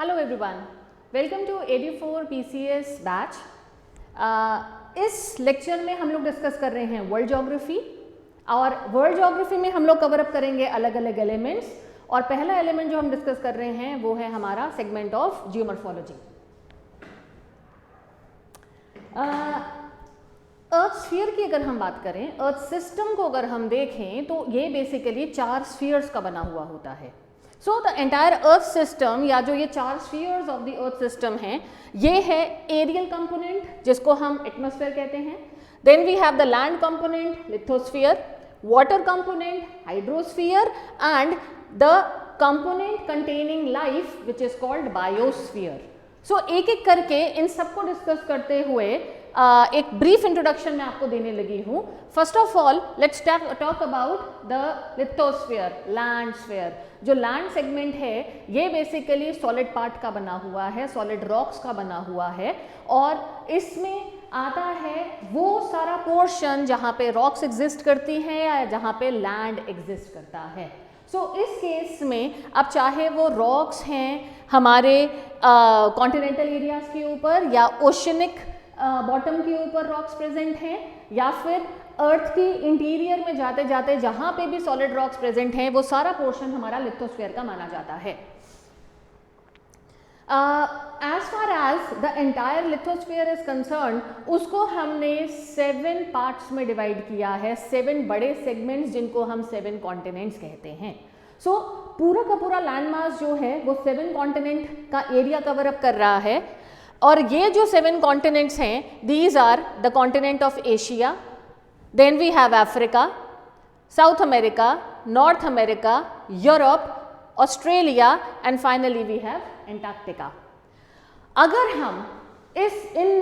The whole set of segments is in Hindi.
Hello everyone, welcome to AD4 PCS बैच। इस लेक्चर में हम लोग डिस्कस कर रहे हैं वर्ल्ड ज्योग्राफी, और वर्ल्ड ज्योग्राफी में हम लोग कवर अप करेंगे अलग अलग एलिमेंट्स। और पहला एलिमेंट जो हम डिस्कस कर रहे हैं वो है हमारा segment of geomorphology. Earth sphere की अगर हम बात करें, अर्थ सिस्टम को अगर हम देखें तो ये बेसिकली 4 स्फीयर्स का बना हुआ होता है। So the entire earth system, या जो ये 4 spheres of the earth system हैं, ये है एरियल कंपोनेंट जिसको हम एटमॉस्फेयर कहते हैं। Then we have the land component lithosphere, water component hydrosphere, and the component containing life which is called biosphere. So एक एक करके इन सबको डिस्कस करते हुए एक ब्रीफ इंट्रोडक्शन मैं आपको देने लगी हूँ। First of all let's talk about the lithosphere, land sphere. जो लैंड सेगमेंट है ये बेसिकली सॉलिड पार्ट का बना हुआ है, सॉलिड रॉक्स का बना हुआ है, और इसमें आता है वो सारा पोर्शन जहाँ पे रॉक्स एग्जिस्ट करती हैं या जहाँ पे लैंड एग्जिस्ट करता है। सो इस केस में अब चाहे वो रॉक्स हैं हमारे कॉन्टिनेंटल एरियाज के ऊपर, या ओशनिक बॉटम के ऊपर रॉक्स प्रेजेंट हैं, या फिर अर्थ की इंटीरियर में जाते जाते जहाँ पे भी सॉलिड रॉक्स प्रेजेंट हैं, वो सारा पोर्शन हमारा लिथोस्फीयर का माना जाता है। As far as the entire lithosphere is concern, उसको हमने 7 पार्ट्स में डिवाइड किया है, 7 बड़े सेगमेंट्स जिनको हम 7 कॉन्टिनेंट्स कहते हैं। सो पूरा का पूरा लैंड मास जो है वो 7 कॉन्टिनेंट का एरिया कवर अप कर रहा है। और ये जो 7 कॉन्टिनेंट्स हैं, these are the continent of Asia, then we have Africa, South America, North America, Europe, Australia, and finally we have Antarctica. अगर हम इन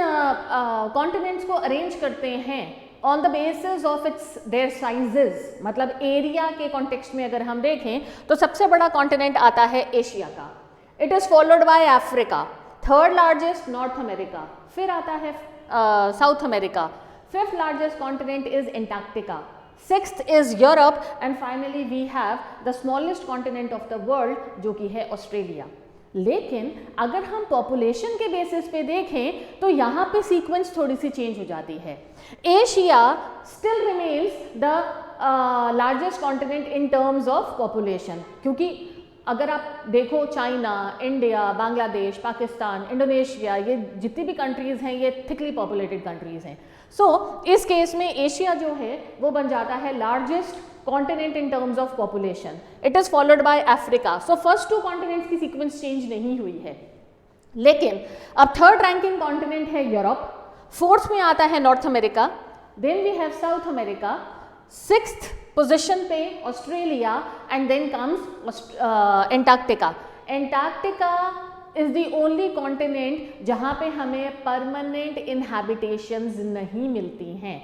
कॉन्टिनेंट्स को अरेंज करते हैं on the basis of their sizes, मतलब एरिया के कॉन्टेक्स्ट में अगर हम देखें तो सबसे बड़ा कॉन्टिनेंट आता है एशिया का, it is followed by Africa, third largest North America, फिर आता है South America, fifth largest continent is Antarctica, sixth is Europe, and finally we have the smallest continent of the world जो कि है ऑस्ट्रेलिया। लेकिन अगर हम पॉपुलेशन के बेसिस पे देखें तो यहाँ पे सीक्वेंस थोड़ी सी चेंज हो जाती है। Asia still remains the largest continent in terms of population, क्योंकि अगर आप देखो China, India, Bangladesh, Pakistan, Indonesia, ये जितनी भी कंट्रीज़ हैं ये थिकली पॉपुलेटेड कंट्रीज़ हैं। सो इस केस में एशिया जो है वो बन जाता है largest continent in terms of population. It is followed by Africa. So first 2 continents की सीक्वेंस चेंज नहीं हुई है, लेकिन अब थर्ड रैंकिंग कॉन्टिनेंट है यूरोप, फोर्थ में आता है North America, then we have South America, sixth position पे Australia, and then comes Antarctica. Antarctica is the only continent जहाँ पे हमें परमानेंट इनहैबिटेशंस नहीं मिलती हैं।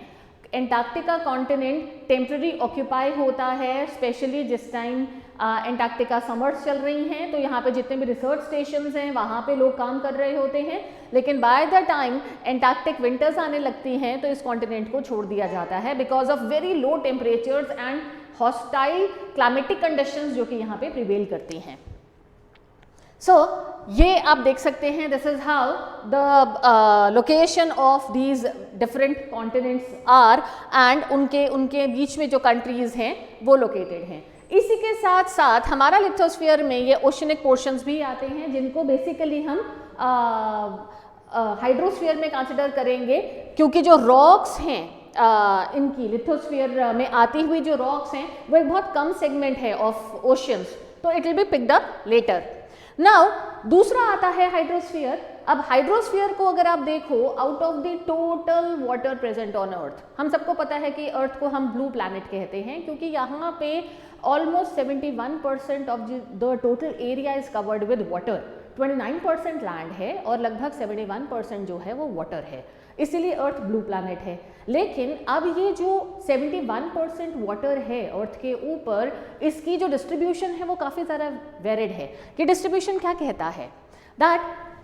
एंटार्क्टिका कॉन्टिनेंट टेम्पररी ऑक्यूपाई होता है, स्पेशली जिस टाइम एंटार्क्टिका समर्स चल रही हैं, तो यहाँ पे जितने भी रिसर्च स्टेशंस हैं वहाँ पे लोग काम कर रहे होते हैं। लेकिन by the time Antarctic winters आने लगती हैं तो इस कॉन्टिनेंट को छोड़ दिया जाता है because of very low temperatures and hostile climatic conditions जो कि यहाँ पे प्रिवेल करती हैं। सो ये आप देख सकते हैं, this is how the location of these different continents are, and उनके बीच में जो कंट्रीज हैं वो लोकेटेड हैं। इसी के साथ साथ हमारा लिथोस्फीयर में ये ओशनिक पोर्शंस भी आते हैं जिनको बेसिकली हम हाइड्रोस्फीयर में कंसिडर करेंगे, क्योंकि जो रॉक्स हैं इनकी लिथोस्फीयर में आती हुई जो रॉक्स हैं वो एक बहुत कम सेगमेंट है ऑफ ओशियंस, तो it will be picked up later. Now दूसरा आता है हाइड्रोस्फीयर। अब हाइड्रोस्फीयर को अगर आप देखो, out of the total water present on earth, हम सबको पता है कि अर्थ को हम ब्लू प्लैनेट कहते हैं क्योंकि यहाँ पे almost 71% of the total area is covered with water, 29% land है और लगभग 71% जो है वो वाटर है, इसीलिए अर्थ ब्लू प्लैनेट है। लेकिन अब ये जो 71% वाटर है अर्थ के ऊपर, इसकी जो डिस्ट्रीब्यूशन है वो काफ़ी ज़्यादा वेरिड है। कि डिस्ट्रीब्यूशन क्या कहता है, that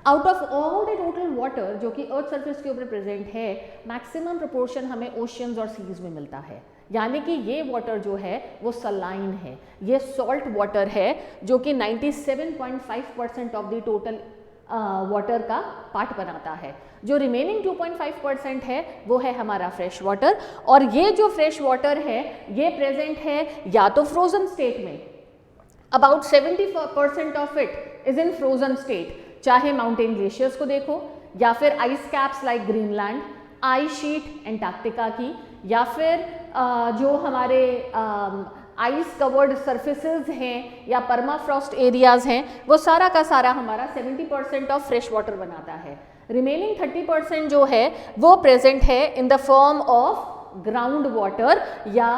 out of all the total water जो कि अर्थ सरफेस के ऊपर प्रेजेंट है, मैक्सिमम प्रोपोर्शन हमें ओशियंस और सीज में मिलता है। यानी कि ये वाटर जो है वो सलाइन है, ये सॉल्ट वाटर है जो कि 97.5% ऑफ द टोटल वाटर का पार्ट बनाता है। जो रिमेनिंग 2.5% है वो है हमारा फ्रेश वाटर, और ये जो फ्रेश वाटर है ये प्रेजेंट है या तो फ्रोजन स्टेट में, about 70% of it is in frozen state, चाहे माउंटेन ग्लेशियर्स को देखो या फिर ice caps like Greenland, ice sheet Antarctica की, या फिर जो हमारे आइस कवर्ड सरफेसेस हैं या परमाफ्रॉस्ट एरियाज हैं, वो सारा का सारा हमारा 70% ऑफ फ्रेश वाटर बनाता है। रिमेनिंग 30% जो है वो प्रेजेंट है in the form of ground water या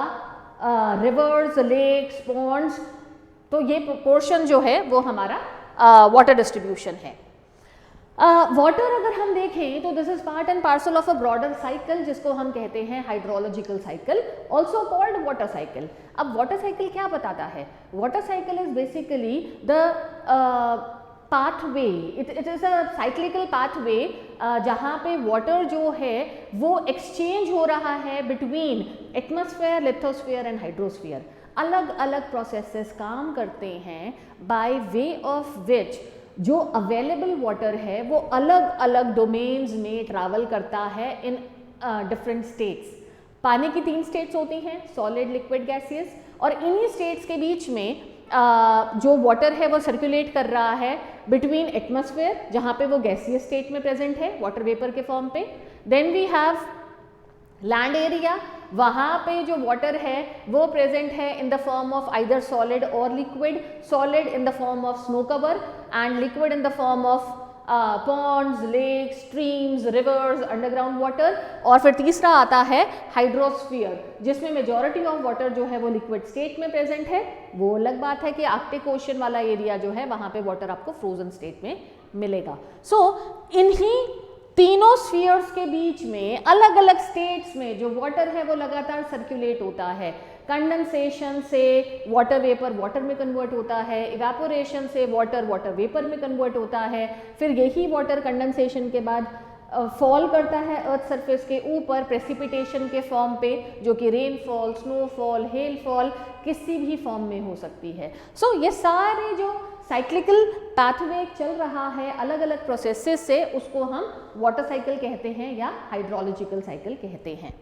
रिवर्स, लेक्स, पॉन्ड्स। तो ये पोर्शन जो है वो हमारा वाटर डिस्ट्रीब्यूशन है। वाटर अगर हम देखें तो this is part and parcel of a broader cycle जिसको हम कहते हैं hydrological cycle, also called water cycle. अब वाटर साइकिल क्या बताता है? Water cycle is basically the pathway, it is a cyclical pathway जहाँ पे वाटर जो है वो एक्सचेंज हो रहा है between atmosphere, lithosphere and hydrosphere. अलग अलग प्रोसेसेस काम करते हैं बाय वे ऑफ विच जो अवेलेबल वाटर है वो अलग अलग डोमेन्स में ट्रैवल करता है इन डिफरेंट स्टेट्स। पानी की 3 स्टेट्स होती हैं, सॉलिड, लिक्विड, गैसियस, और इन्हीं स्टेट्स के बीच में जो वाटर है वो सर्कुलेट कर रहा है बिटवीन एटमॉस्फेयर, जहाँ पे वो गैसियस स्टेट में प्रेजेंट है वाटर वेपर के फॉर्म पे, then we have land area, वहाँ पे जो वाटर है वो प्रेजेंट है in the form of either solid और liquid, solid in the form of snow cover and liquid in the form of ponds, lakes, streams, rivers, underground water. और फिर तीसरा आता है हाइड्रोस्फीयर, जिसमें मेजॉरिटी ऑफ वाटर जो है वो लिक्विड स्टेट में प्रेजेंट है। वो अलग बात है कि आर्कटिक ओशन वाला एरिया जो है वहाँ पे वाटर आपको फ्रोजन स्टेट में मिलेगा। सो इन्हीं तीनों स्फीयर्स के बीच में अलग अलग स्टेट्स में जो वाटर है वो लगातार सर्कुलेट होता है। कंडेंसेशन से वाटर वेपर वाटर में कन्वर्ट होता है, इवेपोरेशन से वाटर वाटर वेपर में कन्वर्ट होता है, फिर यही वाटर कंडेंसेशन के बाद फॉल करता है अर्थ सरफेस के ऊपर प्रेसिपिटेशन के फॉर्म पे, जो कि रेनफॉल, स्नोफॉल, हेलफॉल किसी भी फॉर्म में हो सकती है। सो ये सारे जो साइक्लिकल पाथवे चल रहा है अलग अलग प्रोसेसेस से, उसको हम वाटर साइकिल कहते हैं या हाइड्रोलॉजिकल साइकिल कहते हैं।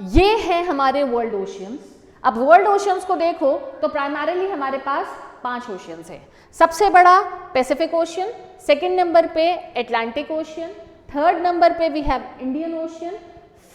ये है हमारे वर्ल्ड ओशियंस। अब वर्ल्ड ओशियंस को देखो तो प्राइमरीली हमारे पास 5 ओशियंस है। सबसे बड़ा पैसिफिक ओशियन, सेकंड नंबर पे अटलांटिक ओशियन, थर्ड नंबर पे we have Indian Ocean,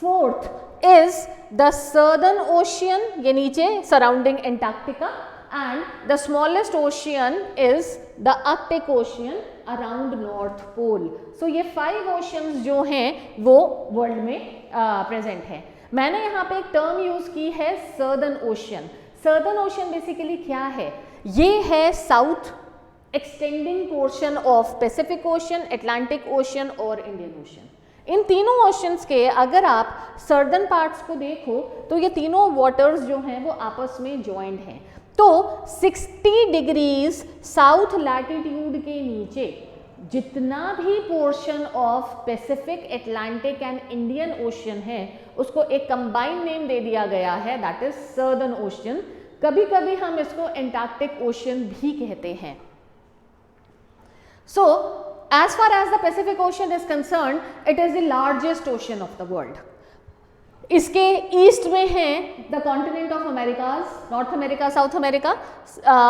fourth is the Southern Ocean, ये नीचे surrounding Antarctica, and the smallest ocean is the Arctic Ocean around North Pole. So ये 5 oceans जो हैं वो वर्ल्ड में प्रेजेंट है। मैंने यहाँ पे एक टर्म यूज की है Southern Ocean. Southern Ocean basically क्या है? ये है south extending portion of Pacific Ocean, Atlantic Ocean और इंडियन ओशियन। इन तीनों ओशियंस के अगर आप सर्दर्न पार्ट्स को देखो तो ये तीनों वाटर्स जो हैं वो आपस में ज्वाइंट हैं। तो 60 डिग्रीज साउथ लैटिट्यूड के नीचे जितना भी portion of Pacific, Atlantic and Indian ocean है उसको एक कंबाइंड नेम दे दिया गया है, दैट इज सर्दर्न ओशियन। कभी कभी हम इसको एंटार्क्टिक ओशियन भी कहते हैं। So as far as the Pacific Ocean is concern, it is the largest ocean of the world. इसके ईस्ट में है the continent of Americas, North America, South America.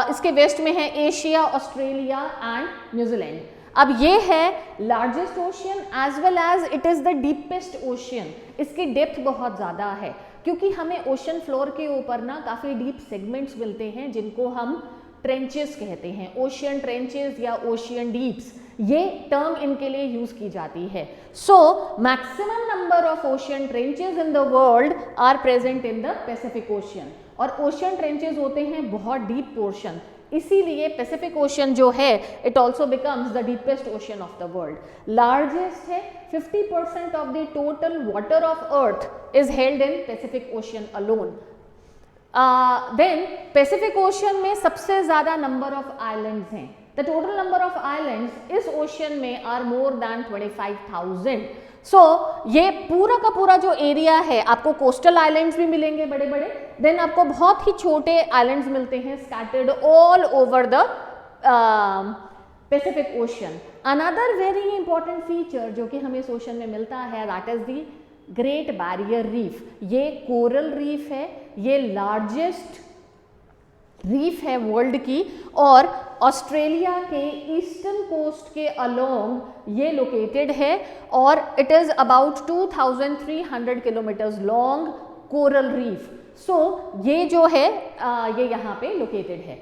इसके वेस्ट में है एशिया, ऑस्ट्रेलिया एंड न्यूजीलैंड। अब ये है largest ocean as well as it is the deepest ocean. इसकी डेप्थ बहुत ज़्यादा है क्योंकि हमें ओशन फ्लोर के ऊपर ना काफ़ी डीप सेगमेंट्स मिलते हैं जिनको हम ट्रेंचेस कहते हैं, ओशियन ट्रेंचेस या ओशियन डीप्स, ये टर्म इनके लिए यूज की जाती है। So maximum number of ocean trenches in the world are present in the Pacific Ocean, और ओशियन ट्रेंचेस होते हैं बहुत डीप पोर्शन, इसीलिए पैसिफिक ओशियन जो है it also becomes the deepest ocean of the world. Largest है, 50% of the total water of earth is held in Pacific Ocean alone. Then Pacific ocean में सबसे ज्यादा नंबर ऑफ आइलैंड्स हैं। The total number of islands इस ओशियन में आर मोर देन 25,000। सो ये पूरा का पूरा जो एरिया है, आपको कोस्टल आइलैंड्स भी मिलेंगे बड़े बड़े, देन आपको बहुत ही छोटे आइलैंड्स मिलते हैं scattered all over the Pacific ocean. Another very important feature जो कि हमें इस ओशन में मिलता है, that is the great barrier reef. ये कोरल रीफ है, ये लार्जेस्ट रीफ है वर्ल्ड की, और ऑस्ट्रेलिया के ईस्टर्न कोस्ट के अलोंग ये लोकेटेड है, और it is about 2300 kilometres long coral reef. So ये जो है ये यहाँ पे लोकेटेड है।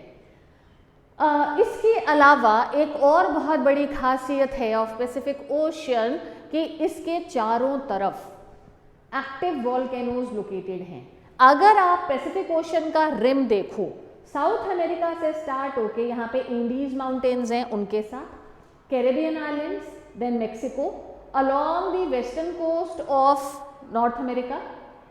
इसके अलावा एक और बहुत बड़ी खासियत है ऑफ पैसिफिक ओशन कि इसके चारों तरफ एक्टिव वॉल्केनोज लोकेटेड हैं। अगर आप पैसिफिक ओशन का रिम देखो, साउथ अमेरिका से स्टार्ट होके यहाँ पे इंडीज माउंटेन्स हैं, उनके साथ Caribbean islands, then Mexico, along the western coast of North America,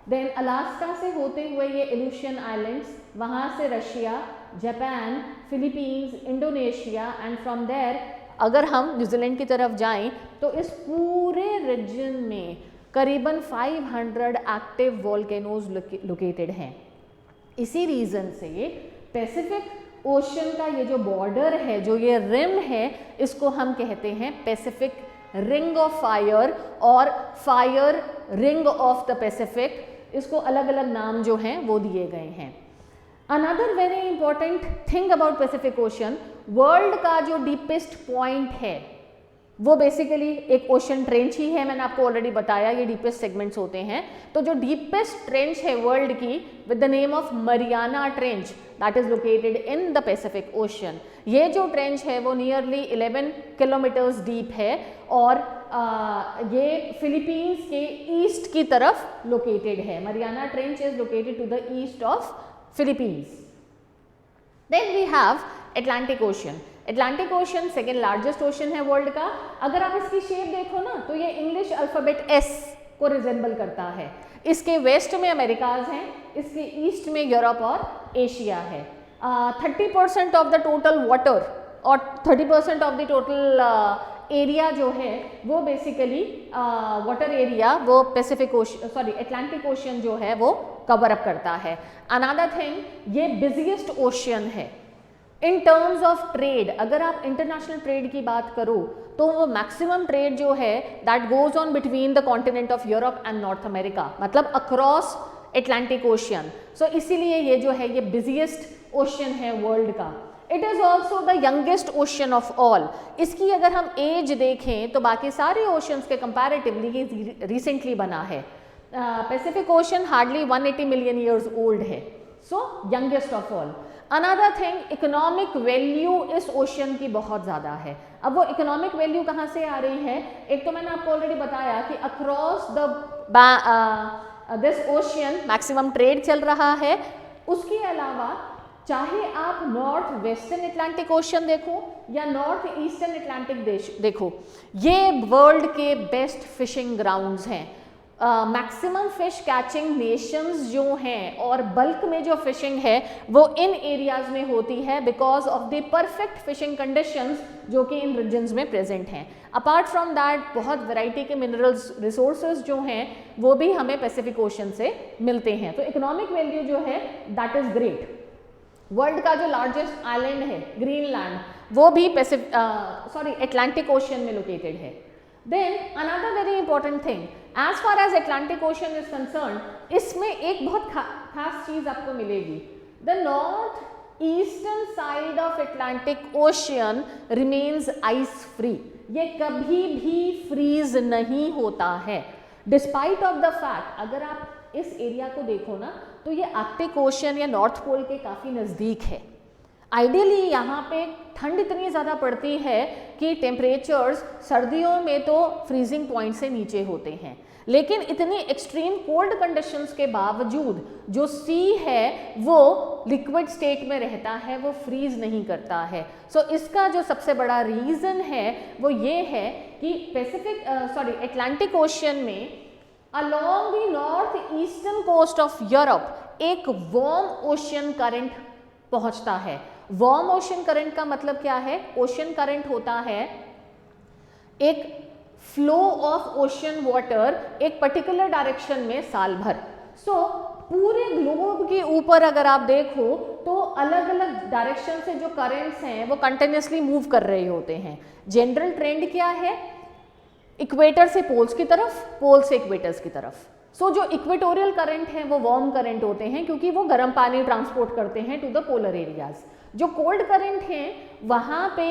then Alaska से होते हुए ये एलुशियन आइलैंड्स, वहाँ से Russia, Japan, Philippines, Indonesia, and from there अगर हम न्यूजीलैंड की तरफ जाएं तो इस पूरे रीजन में करीबन 500 एक्टिव वॉल्केनोज लोकेटेड हैं। इसी रीज़न से पैसिफिक ओशन का ये जो बॉर्डर है, जो ये रिम है, इसको हम कहते हैं पैसिफिक रिंग ऑफ फायर और fire ring of the Pacific. इसको अलग अलग नाम जो हैं वो दिए गए हैं। Another very important thing about Pacific ocean, world का जो डीपेस्ट पॉइंट है वो बेसिकली एक ओशन ट्रेंच ही है। मैंने आपको ऑलरेडी बताया ये डीपेस्ट सेगमेंट्स होते हैं। तो जो डीपेस्ट ट्रेंच है वर्ल्ड की with the name of Mariana trench, that is located in the Pacific ocean. ये जो ट्रेंच है वो नियरली 11 किलोमीटर्स डीप है, और ये फिलीपींस के ईस्ट की तरफ लोकेटेड है। Mariana trench is located to the east of Philippines. Then we have Atlantic Ocean. Atlantic Ocean second largest ocean है वर्ल्ड का। अगर आप इसकी शेप देखो ना तो ये इंग्लिश अल्फाबेट एस को रिजेंबल करता है। इसके वेस्ट में अमेरिकाज हैं, इसके ईस्ट में यूरोप और एशिया है। 30% ऑफ द टोटल वाटर और 30% ऑफ द टोटल एरिया जो है वो बेसिकली वाटर एरिया वो पैसिफिक ओशन अटलांटिक ओशन जो है वो कवर अप करता है। अनदर थिंग, ये बिजिएस्ट ओशन है इन टर्म्स ऑफ ट्रेड। अगर आप इंटरनेशनल ट्रेड की बात करो तो वो मैक्सिमम ट्रेड जो है that goes on between the continent of Europe and north America, मतलब अक्रॉस अटलांटिक ओशन। सो इसीलिए ये जो है ये बिजिएस्ट ओशन है वर्ल्ड का। It is also the youngest ocean of all. इसकी अगर हम एज देखें तो बाकी सारे ओशंस के कंपैरेटिवली ये रिसेंटली बना है। Pacific ocean hardly 180 million years old है, so youngest of all. Another thing, economic value इस ओशन की बहुत ज़्यादा है। अब वो इकोनॉमिक वैल्यू कहाँ से आ रही है? एक तो मैंने आपको ऑलरेडी बताया कि across the this ocean maximum trade चल रहा है। उसके अलावा चाहे आप नॉर्थ वेस्टर्न अटलांटिक ओशन देखो या नॉर्थ ईस्टर्न अटलांटिक देखो, ये वर्ल्ड के बेस्ट फिशिंग ग्राउंड्स हैं। मैक्सिमम फिश कैचिंग नेशंस जो हैं और बल्क में जो फिशिंग है वो इन एरियाज में होती है because of the perfect fishing conditions जो कि इन रीजन्स में प्रेजेंट हैं। अपार्ट फ्रॉम दैट बहुत वैरायटी के मिनरल्स रिसोर्सेज जो हैं वो भी हमें पैसिफिक ओशन से मिलते हैं। तो इकोनॉमिक वैल्यू जो है दैट इज ग्रेट। वर्ल्ड का जो लार्जेस्ट आइलैंड है ग्रीनलैंड, वो भी अटलांटिक ओशन में लोकेटेड है। Then another very important thing, as far as Atlantic Ocean is concern, इसमें एक बहुत खास चीज आपको मिलेगी। The north eastern side of Atlantic Ocean remains ice free. ये कभी भी फ्रीज नहीं होता है डिस्पाइट ऑफ द फैक्ट, अगर आप इस एरिया को देखो ना तो ये आर्कटिक ओशन या नॉर्थ पोल के काफ़ी नज़दीक है। आइडियली यहाँ पे ठंड इतनी ज़्यादा पड़ती है कि टेम्परेचर्स सर्दियों में तो फ्रीजिंग पॉइंट से नीचे होते हैं, लेकिन इतनी एक्सट्रीम कोल्ड कंडीशंस के बावजूद जो सी है वो लिक्विड स्टेट में रहता है, वो फ्रीज नहीं करता है। सो इसका जो सबसे बड़ा रीज़न है वो ये है कि अटलांटिक ओशन में along the north eastern coast of Europe एक वार्म ओशन करंट पहुंचता है। वार्म ओशन करंट का मतलब क्या है? ओशन करंट होता है एक फ्लो ऑफ ओशन वाटर एक पर्टिकुलर डायरेक्शन में साल भर। पूरे ग्लोब के ऊपर अगर आप देखो तो अलग अलग डायरेक्शन से जो करेंट्स हैं वो कंटिन्यूसली मूव कर रहे होते हैं। जनरल ट्रेंड क्या है? इक्वेटर से पोल्स की तरफ, पोल से इक्वेटर्स की तरफ। जो इक्वेटोरियल करंट है वो वार्म करंट होते हैं क्योंकि वो गर्म पानी ट्रांसपोर्ट करते हैं टू द पोलर एरियाज। जो कोल्ड करंट हैं वहाँ पे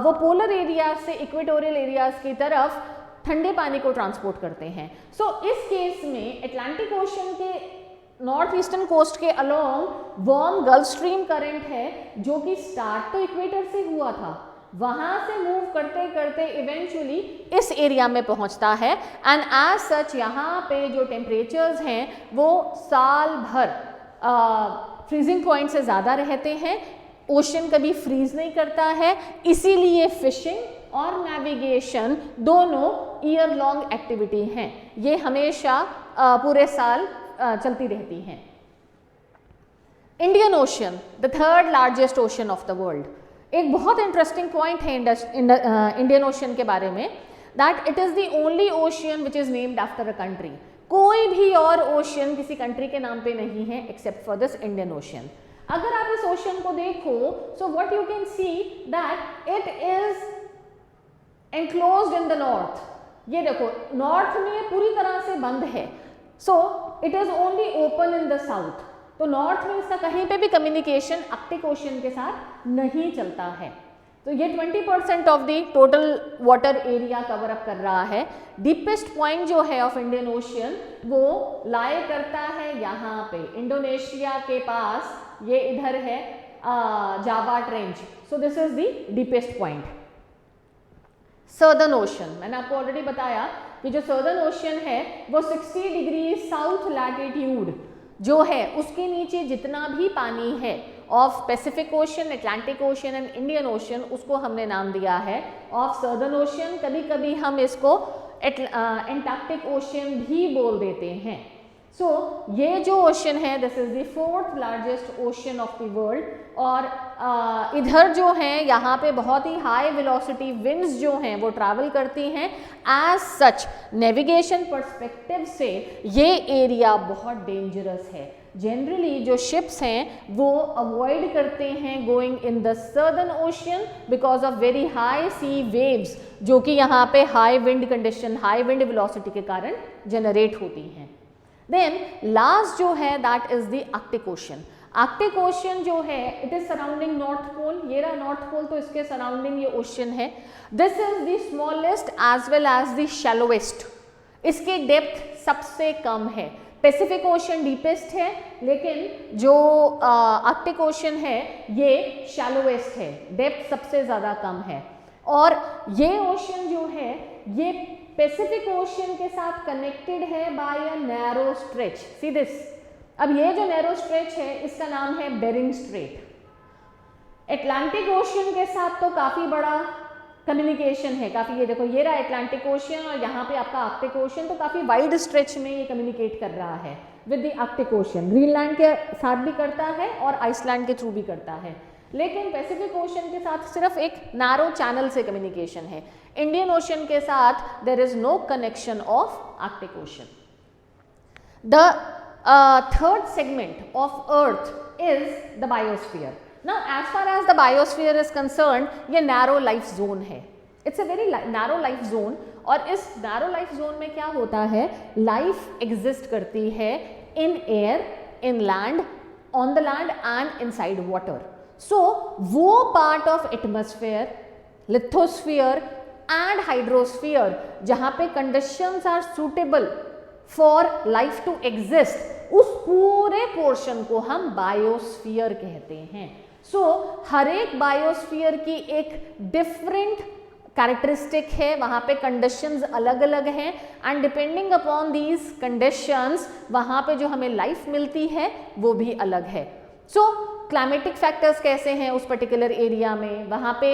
वो पोलर एरियाज से इक्वेटोरियल एरियाज की तरफ ठंडे पानी को ट्रांसपोर्ट करते हैं। इस केस में अटलांटिक ओशन के नॉर्थ ईस्टर्न कोस्ट के along warm gulf stream current है जो कि स्टार्ट तो इक्वेटर से हुआ था, वहां से मूव करते करते इवेंचुअली इस एरिया में पहुंचता है। एंड एज सच यहाँ पे जो टेम्परेचर्स हैं वो साल भर फ्रीजिंग पॉइंट से ज़्यादा रहते हैं। ओशन कभी फ्रीज नहीं करता है, इसीलिए फिशिंग और नेविगेशन दोनों ईयर लॉन्ग एक्टिविटी हैं। ये हमेशा पूरे साल चलती रहती हैं। Indian ocean, the third largest ocean of the world. एक बहुत इंटरेस्टिंग पॉइंट है इंडियन ओशन के बारे में, that it is the only ocean which is named after a country. कोई भी और ओशन किसी कंट्री के नाम पे नहीं है except for this Indian ocean. अगर आप इस ओशन को देखो so what you can see that it is enclosed in the north. ये देखो नॉर्थ में पूरी तरह से बंद है, so it is only open in the south. तो नॉर्थ में इसका कहीं पे भी कम्युनिकेशन आर्कटिक ओशन के साथ नहीं चलता है। तो ये 20% of the total water area cover up कर रहा है। डीपेस्ट पॉइंट जो है ऑफ इंडियन ओशन वो लाई करता है यहाँ पे इंडोनेशिया के पास, ये इधर है Java trench. So this is the deepest point. Southern ocean, मैंने आपको ऑलरेडी बताया कि जो सर्दर्न ओशन है वो 60 डिग्री साउथ लैटिट्यूड जो है उसके नीचे जितना भी पानी है of Pacific ocean, Atlantic ocean and Indian ocean, उसको हमने नाम दिया है ऑफ सर्दर्न ओशन। कभी कभी हम इसको एंटार्क्टिक ओशन भी बोल देते हैं। ये जो ओशन है this is the fourth largest ocean of the world. और इधर जो है यहाँ पे बहुत ही हाई वेलोसिटी विंड्स जो हैं वो ट्रैवल करती हैं। एज सच नेविगेशन पर्सपेक्टिव से ये एरिया बहुत डेंजरस है। जनरली जो शिप्स हैं वो अवॉइड करते हैं going in the Southern Ocean because of very high sea waves जो कि यहाँ पे high wind condition, high wind velocity के कारण जनरेट होती हैं। देन लास्ट जो है that is the Arctic Ocean. Arctic Ocean जो है it is surrounding North Pole. ये रहा नॉर्थ पोल, तो इसके सराउंडिंग ये ओशन है। This is the smallest as well as the shallowest. इसकी डेप्थ सबसे कम है। पैसिफिक ओशन डीपेस्ट है, लेकिन जो आर्कटिक ओशन है ये शैलोएस्ट है, डेप्थ सबसे ज़्यादा कम है। और ये ओशन जो है ये पैसिफिक ओशन के साथ कनेक्टेड है by a narrow stretch. See this, अब ये जो नैरो स्ट्रेच है इसका नाम है बेरिंग स्ट्रेट। अटलांटिक ओशन के साथ तो काफ़ी बड़ा कम्युनिकेशन है, काफ़ी, ये देखो ये रहा अटलांटिक ओशन और यहाँ पे आपका आर्कटिक ओशन, तो काफ़ी वाइड स्ट्रेच में ये कम्युनिकेट कर रहा है with the Arctic ocean. Greenland के साथ भी करता है और आइसलैंड के थ्रू भी करता है, लेकिन पैसिफिक ओशन के साथ सिर्फ एक नैरो चैनल से कम्युनिकेशन है। इंडियन ओशन के साथ there is no connection of Arctic Ocean. The third segment of Earth is the biosphere. Now, as far as the biosphere is concerned, ये narrow life zone है. It's a very narrow life zone. और इस narrow life zone में क्या होता है? Life exist करती है in air, in land, on the land and inside water. So, वो part of atmosphere, lithosphere and hydrosphere जहाँ पे conditions are suitable for life to exist, उस पूरे पोर्शन को हम बायोस्फीयर कहते हैं। हर एक बायोस्फीयर की एक डिफरेंट कैरेक्टरिस्टिक है, वहाँ पे कंडीशंस अलग अलग हैं and depending upon these conditions वहाँ पे जो हमें लाइफ मिलती है वो भी अलग है। क्लाइमेटिक फैक्टर्स कैसे हैं उस पर्टिकुलर एरिया में, वहाँ पे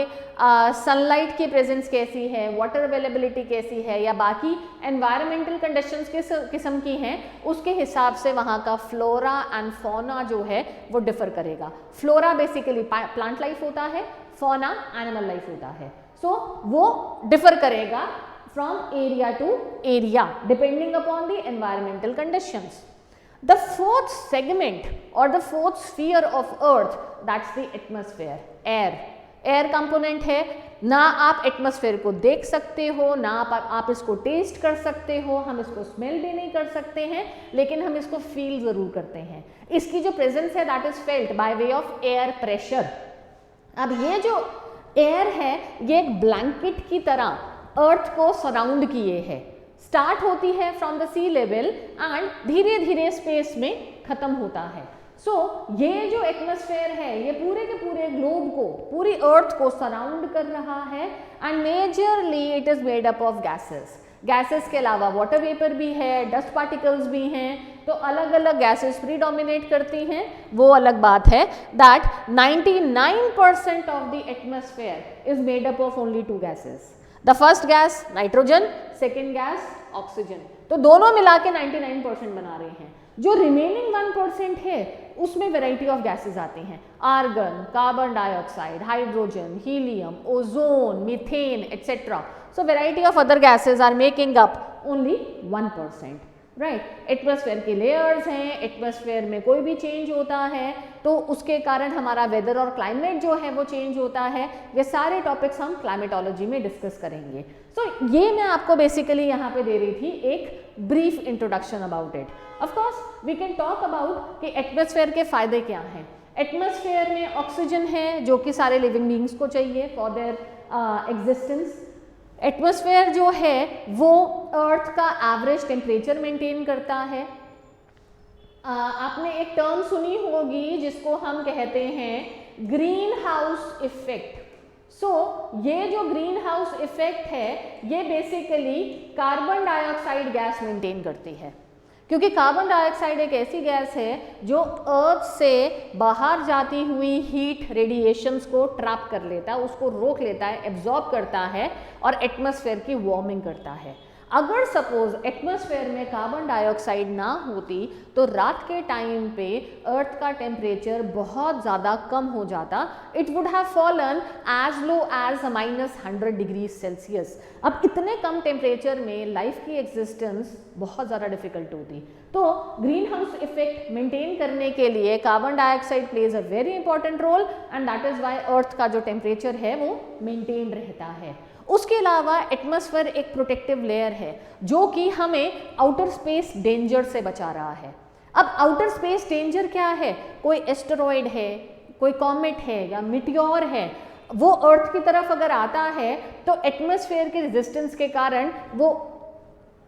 सनलाइट की प्रेजेंस कैसी है, वाटर अवेलेबिलिटी कैसी है, या बाकी एनवायरमेंटल कंडीशंस किस किस्म की हैं, उसके हिसाब से वहाँ का फ्लोरा एंड फौना जो है वो डिफर करेगा। फ्लोरा बेसिकली प्लांट लाइफ होता है, फौना एनिमल लाइफ होता है। वो डिफर करेगा from area to area depending upon the environmental conditions. The fourth segment or the fourth sphere of earth, that's the atmosphere, air component है। ना आप एटमॉस्फेयर को देख सकते हो, ना आप इसको टेस्ट कर सकते हो, हम इसको स्मेल भी नहीं कर सकते हैं, लेकिन हम इसको फील ज़रूर करते हैं। इसकी जो प्रेजेंस है that is felt by way of air pressure. अब ये जो एयर है ये एक ब्लैंकेट की तरह अर्थ को सराउंड किए है, स्टार्ट होती है from the sea level and धीरे धीरे स्पेस में खत्म होता है। ये जो एटमॉस्फेयर है ये पूरे के पूरे ग्लोब को, पूरी अर्थ को सराउंड कर रहा है and majorly it is made up of gases. Gases के अलावा वाटर वेपर भी है, डस्ट पार्टिकल्स भी हैं, तो अलग अलग गैसेस प्रीडोमिनेट करती हैं, वो अलग बात है। That 99% of the atmosphere is made up of only 2 gases. The first gas nitrogen, second gas oxygen, तो दोनों मिला के 99% बना रहे हैं। जो रिमेनिंग 1% है उसमें वेराइटी ऑफ गैसेस आती हैं, argon, carbon dioxide, hydrogen, helium, ozone, methane etcetera. So variety of other gases are making up only 1%, right. Atmosphere के लेयर्स हैं, एटमॉस्फेयर में कोई भी चेंज होता है तो उसके कारण हमारा वेदर और क्लाइमेट जो है वो चेंज होता है। ये सारे टॉपिक्स हम क्लाइमेटोलॉजी में डिस्कस करेंगे। ये मैं आपको बेसिकली यहाँ पे दे रही थी एक brief introduction about it. Of course we can talk about कि एटमॉस्फेयर के फायदे क्या हैं। एटमॉस्फेयर में ऑक्सीजन है जो कि सारे लिविंग बींग्स को चाहिए फॉर देयर एग्जिस्टेंस। एटमॉस्फेयर जो है वो अर्थ का एवरेज टेम्परेचर मेंटेन करता है। आपने एक टर्म सुनी होगी जिसको हम कहते हैं ग्रीन हाउस इफेक्ट। ये जो ग्रीन हाउस इफेक्ट है ये basically carbon dioxide gas maintain करती है, क्योंकि कार्बन डाइऑक्साइड एक ऐसी गैस है जो अर्थ से बाहर जाती हुई हीट रेडिएशंस को ट्रैप कर लेता है, उसको रोक लेता है, एब्जॉर्ब करता है और एटमॉस्फेयर की वार्मिंग करता है। अगर सपोज एटमॉस्फेयर में कार्बन डाइऑक्साइड ना होती तो रात के टाइम पे अर्थ का टेम्परेचर बहुत ज़्यादा कम हो जाता। It would have fallen as low as -100 degree Celsius. अब इतने कम टेम्परेचर में लाइफ की एग्जिस्टेंस बहुत ज़्यादा डिफिकल्ट होती। तो ग्रीन हाउस इफेक्ट मेंटेन करने के लिए carbon dioxide plays a very important role and that is why earth का जो टेम्परेचर है वो मेंटेन रहता है। उसके अलावा एटमॉस्फेयर एक प्रोटेक्टिव लेयर है जो कि हमें आउटर स्पेस डेंजर से बचा रहा है। अब आउटर स्पेस डेंजर क्या है? कोई एस्टेरॉयड है, कोई कॉमेट है या मिटियोर है, वो अर्थ की तरफ अगर आता है तो एटमॉस्फेयर के रेजिस्टेंस के कारण वो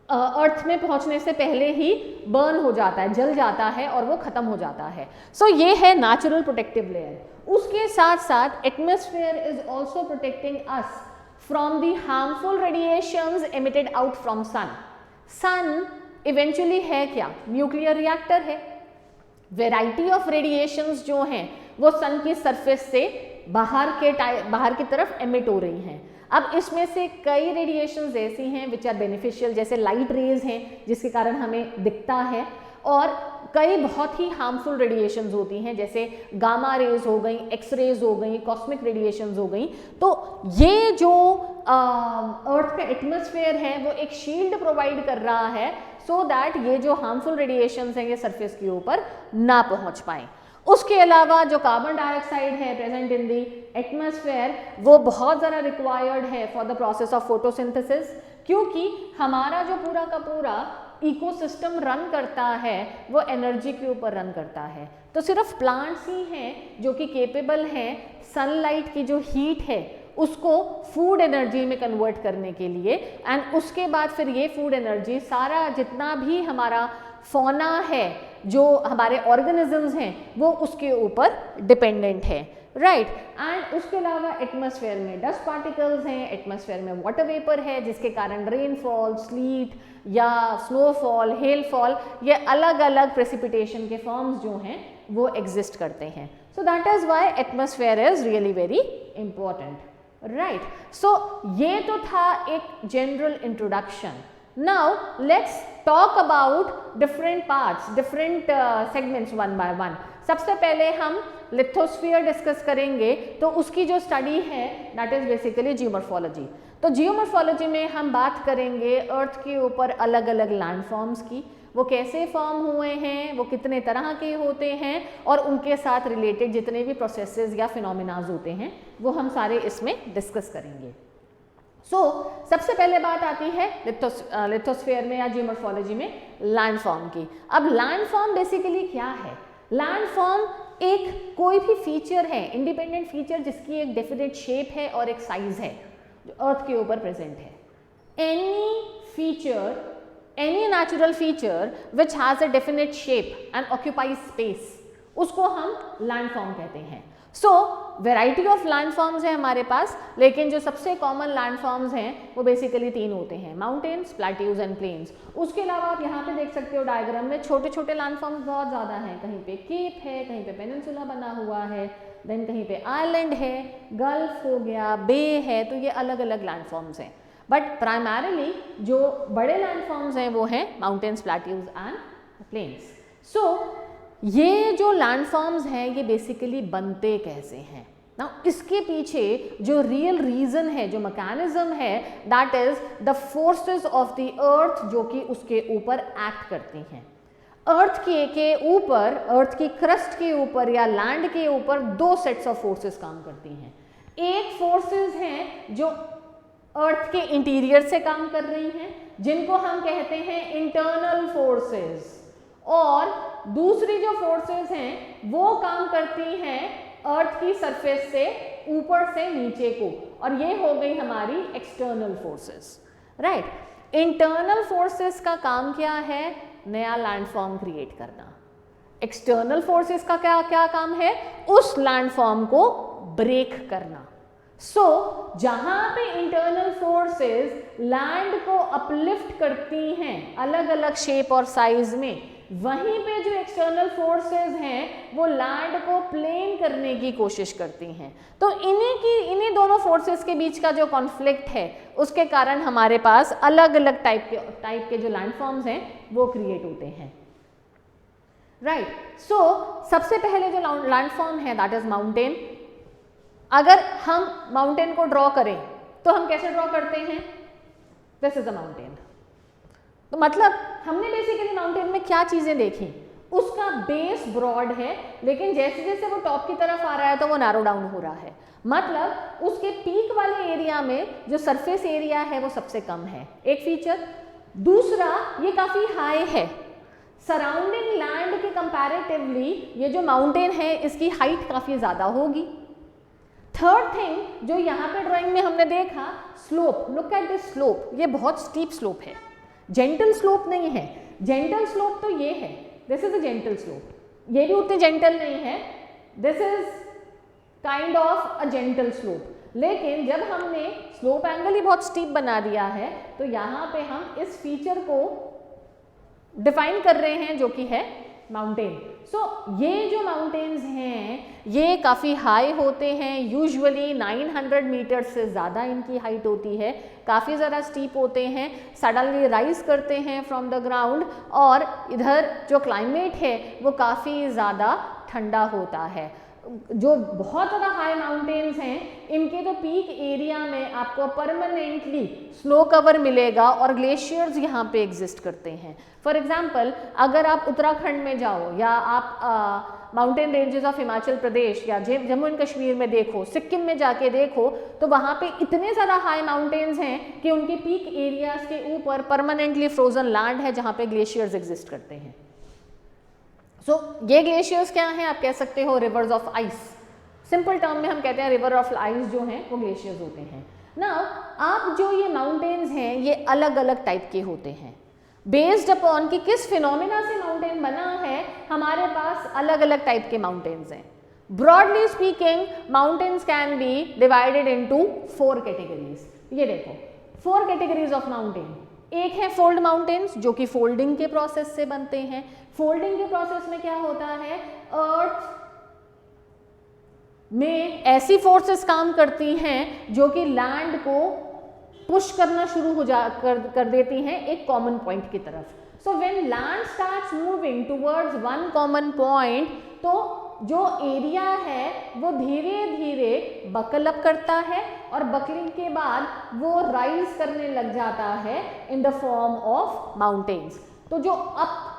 अर्थ में पहुंचने से पहले ही बर्न हो जाता है, जल जाता है और वो खत्म हो जाता है। ये है नेचुरल प्रोटेक्टिव लेयर। उसके साथ साथ atmosphere is also protecting us from the harmful radiations emitted out from sun. Sun eventually है क्या? न्यूक्लियर रिएक्टर है। वेराइटी ऑफ रेडिएशंस जो हैं वो सन की सरफेस से बाहर की तरफ एमिट हो रही हैं। अब इसमें से कई रेडिएशंस ऐसी हैं विच आर बेनिफिशियल, जैसे लाइट रेज हैं जिसके कारण हमें दिखता है, और कई बहुत ही हार्मफुल रेडिएशंस होती हैं जैसे गामा रेज हो गई, एक्स रेज हो गई, कॉस्मिक रेडिएशंस हो गई। तो ये जो अर्थ का एटमॉस्फेयर है वो एक शील्ड प्रोवाइड कर रहा है सो दैट ये जो हार्मफुल रेडिएशंस हैं ये सरफेस के ऊपर ना पहुंच पाएं। उसके अलावा जो कार्बन डाइऑक्साइड है प्रेजेंट इन दी एटमॉस्फेयर वो बहुत ज़्यादा रिक्वायर्ड है for the process of photosynthesis, क्योंकि हमारा जो पूरा का पूरा इकोसिस्टम रन करता है वो एनर्जी के ऊपर रन करता है। तो सिर्फ प्लांट्स ही हैं जो कि केपेबल हैं सनलाइट की जो हीट है उसको फूड एनर्जी में कन्वर्ट करने के लिए, एंड उसके बाद फिर ये फूड एनर्जी सारा जितना भी हमारा फौना है, जो हमारे ऑर्गेनिजम्स हैं, वो उसके ऊपर डिपेंडेंट है, राइट। एंड उसके अलावा एटमॉस्फेयर में डस्ट पार्टिकल्स हैं, एटमॉस्फेयर में वाटर वेपर है जिसके कारण रेनफॉल, स्लीट या स्नोफॉल, हेलफॉल, ये अलग अलग प्रेसिपिटेशन के फॉर्म्स जो हैं वो एग्जिस्ट करते हैं। सो that is why atmosphere is really very important, right. ये तो था एक general introduction. Now let's talk about different parts, different segments one by one. सबसे पहले हम लिथोस्फीयर डिस्कस करेंगे, तो उसकी जो स्टडी है दैट इज बेसिकली जियोमॉर्फोलॉजी। तो जियोमॉर्फोलॉजी में हम बात करेंगे अर्थ के ऊपर अलग अलग लैंडफॉर्म्स की, वो कैसे फॉर्म हुए हैं, वो कितने तरह के होते हैं, और उनके साथ रिलेटेड जितने भी प्रोसेसेस या फिनोमिनाज होते हैं वो हम सारे इसमें डिस्कस करेंगे। सबसे पहले बात आती है लिथोस्फीयर में या जियोमॉर्फोलॉजी में लैंडफॉर्म की। अब लैंडफॉर्म बेसिकली क्या है? लैंडफॉर्म एक कोई भी फीचर है, इंडिपेंडेंट फीचर जिसकी एक डेफिनेट शेप है और एक साइज है जो अर्थ के ऊपर प्रेजेंट है। Any natural feature which has a definite shape and occupies space, उसको हम लैंडफॉर्म कहते हैं। वेराइटी ऑफ लैंडफॉर्म्स है हमारे पास, लेकिन जो सबसे कॉमन लैंडफॉर्म्स हैं वो बेसिकली 3 होते हैं, माउंटेन्स, प्लेट्यूज एंड प्लेन्स। उसके अलावा आप यहाँ पे देख सकते हो डायग्राम में छोटे छोटे लैंडफॉर्म्स बहुत ज़्यादा हैं, कहीं पे केप है, कहीं पे पेनिनसुला बना हुआ है, देन कहीं पे आइलैंड है, गल्फ हो गया, बे है, तो ये अलग अलग लैंडफॉर्म्स हैं। बट प्राइमरीली जो बड़े लैंडफॉर्म्स हैं वो हैं माउंटेन्स, प्लेट्यूज एंड प्लेन्स। ये जो लैंडफॉर्म्स हैं ये बेसिकली बनते कैसे हैं ना, इसके पीछे जो रियल रीजन है, जो मैकेनिज्म है, that is the forces of the अर्थ जो कि उसके ऊपर एक्ट करती हैं। अर्थ के ऊपर, अर्थ की क्रस्ट के ऊपर या लैंड के ऊपर 2 सेट्स ऑफ फोर्सेस काम करती हैं। एक फोर्सेस हैं जो अर्थ के इंटीरियर से काम कर रही हैं, जिनको हम कहते हैं इंटरनल फोर्सेस, और दूसरी जो फोर्सेस हैं वो काम करती हैं अर्थ की सरफेस से ऊपर से नीचे को, और ये हो गई हमारी external forces, right. Internal forces का काम क्या है? नया लैंडफॉर्म क्रिएट करना। एक्सटर्नल फोर्सेस का क्या काम है? उस लैंडफॉर्म को ब्रेक करना। जहां पे इंटरनल फोर्सेस लैंड को अपलिफ्ट करती हैं अलग अलग शेप और साइज में, वहीं पे जो एक्सटर्नल फोर्सेस हैं वो लैंड को प्लेन करने की कोशिश करती हैं। तो इन्हीं दोनों फोर्सेस के बीच का जो कॉन्फ्लिक्ट है उसके कारण हमारे पास अलग अलग टाइप के जो लैंडफॉर्म्स हैं वो क्रिएट होते हैं, राइट। सबसे पहले जो लैंडफॉर्म है दैट इज माउंटेन। अगर हम माउंटेन को ड्रॉ करें तो हम कैसे ड्रॉ करते हैं? This is a mountain. तो मतलब हमने बेसिकली माउंटेन में क्या चीजें देखी? उसका बेस ब्रॉड है, लेकिन जैसे जैसे वो टॉप की तरफ आ रहा है तो वो नैरो डाउन हो रहा है। मतलब उसके पीक वाले एरिया में जो सरफेस एरिया है वो सबसे कम है, एक फीचर। दूसरा, ये काफी हाई है, सराउंडिंग लैंड के कंपैरेटिवली ये जो माउंटेन है इसकी हाइट काफी ज्यादा होगी। थर्ड थिंग, जो यहाँ पे ड्राइंग में हमने देखा, slope. Look at this slope, ये बहुत स्टीप स्लोप है, जेंटल स्लोप नहीं है। जेंटल स्लोप तो ये है, this is a gentle slope, ये भी उतनी जेंटल नहीं है, this is kind of a gentle slope. लेकिन जब हमने स्लोप एंगल ही बहुत स्टीप बना दिया है तो यहाँ पे हम इस फीचर को डिफाइन कर रहे हैं जो कि है माउंटेन। ये जो माउंटेन्स हैं ये काफ़ी हाई होते हैं, यूजुअली 900 मीटर से ज़्यादा इनकी हाइट होती है, काफ़ी ज़्यादा स्टीप होते हैं, सडनली राइज करते हैं फ्रॉम द ग्राउंड, और इधर जो क्लाइमेट है वो काफ़ी ज़्यादा ठंडा होता है। जो बहुत ज़्यादा हाई माउंटेन्स हैं इनके तो पीक एरिया में आपको परमानेंटली स्नो कवर मिलेगा और ग्लेशियर्स यहाँ पे एग्जिस्ट करते हैं। फॉर एग्जांपल, अगर आप उत्तराखंड में जाओ या आप mountain ranges of Himachal Pradesh या जम्मू एंड कश्मीर में देखो, सिक्किम में जाके देखो, तो वहाँ पे इतने ज़्यादा हाई माउंटेन्स हैं कि उनके पीक एरियाज के ऊपर परमानेंटली फ्रोजन लैंड है जहाँ पे ग्लेशियर्स एग्जिस्ट करते हैं। ये ग्लेशियर्स क्या हैं? आप कह सकते हो reverse of ice. Simple term में हम कहते हैं रिवर ऑफ आइस जो हैं वो ग्लेशियर्स होते हैं। नाउ आप जो ये माउंटेन्स हैं ये अलग अलग टाइप के होते हैं, बेस्ड अपॉन कि किस फिनोमिना से माउंटेन बना है हमारे पास अलग अलग टाइप के माउंटेन्स हैं। Broadly speaking mountains can be divided into 4 categories. ये देखो 4 कैटेगरीज ऑफ माउंटेन। एक है फोल्ड माउंटेन्स जो कि फोल्डिंग के प्रोसेस से बनते हैं। फोल्डिंग के प्रोसेस में क्या होता है, अर्थ में ऐसी फोर्सेस काम करती हैं जो कि लैंड को पुश करना शुरू कर देती हैं एक कॉमन पॉइंट की तरफ। So when land starts moving towards one common point, तो जो एरिया है वो धीरे धीरे बकल अप करता है और बकलिंग के बाद वो राइज करने लग जाता है in the form of mountains. तो जो अप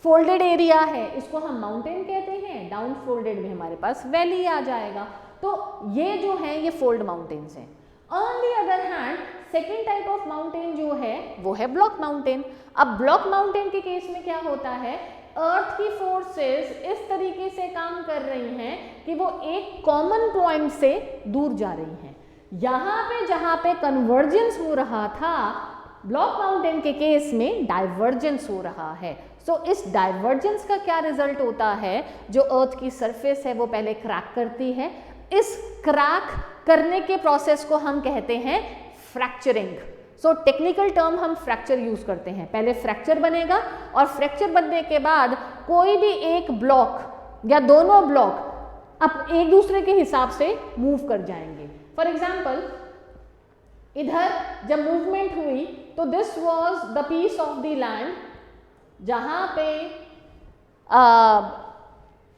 फोल्डेड एरिया है इसको हम माउंटेन कहते हैं, डाउन फोल्डेड में हमारे पास वैली आ जाएगा। तो ये जो है ये फोल्ड माउंटेन्स हैं। On the other hand second type of mountain जो है वो है ब्लॉक माउंटेन। अब ब्लॉक माउंटेन के केस में क्या होता है, अर्थ की फोर्सेस इस तरीके से काम कर रही हैं कि वो एक कॉमन पॉइंट से दूर जा रही हैं। यहाँ पे जहाँ पे कन्वर्जेंस हो रहा था, ब्लॉक माउंटेन के केस में डाइवर्जेंस हो रहा है। सो इस डाइवर्जेंस का क्या रिजल्ट होता है, जो अर्थ की सरफेस है वो पहले क्रैक करती है। इस क्रैक करने के प्रोसेस को हम कहते हैं फ्रैक्चरिंग। सो टेक्निकल टर्म हम फ्रैक्चर यूज करते हैं। पहले फ्रैक्चर बनेगा और फ्रैक्चर बनने के बाद कोई भी एक ब्लॉक या दोनों ब्लॉक अब एक दूसरे के हिसाब से मूव कर जाएंगे। फॉर एग्जाम्पल इधर जब मूवमेंट हुई तो this was the piece of the land जहां पे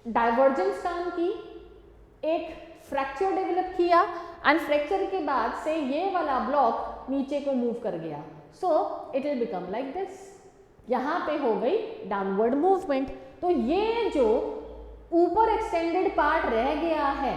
डाइवर्जेंस काम की, एक फ्रैक्चर डेवलप किया एंड फ्रैक्चर के बाद से ये वाला ब्लॉक नीचे को मूव कर गया। So it will become like this, यहाँ पे हो गई डाउनवर्ड मूवमेंट। तो ये जो ऊपर एक्सटेंडेड पार्ट रह गया है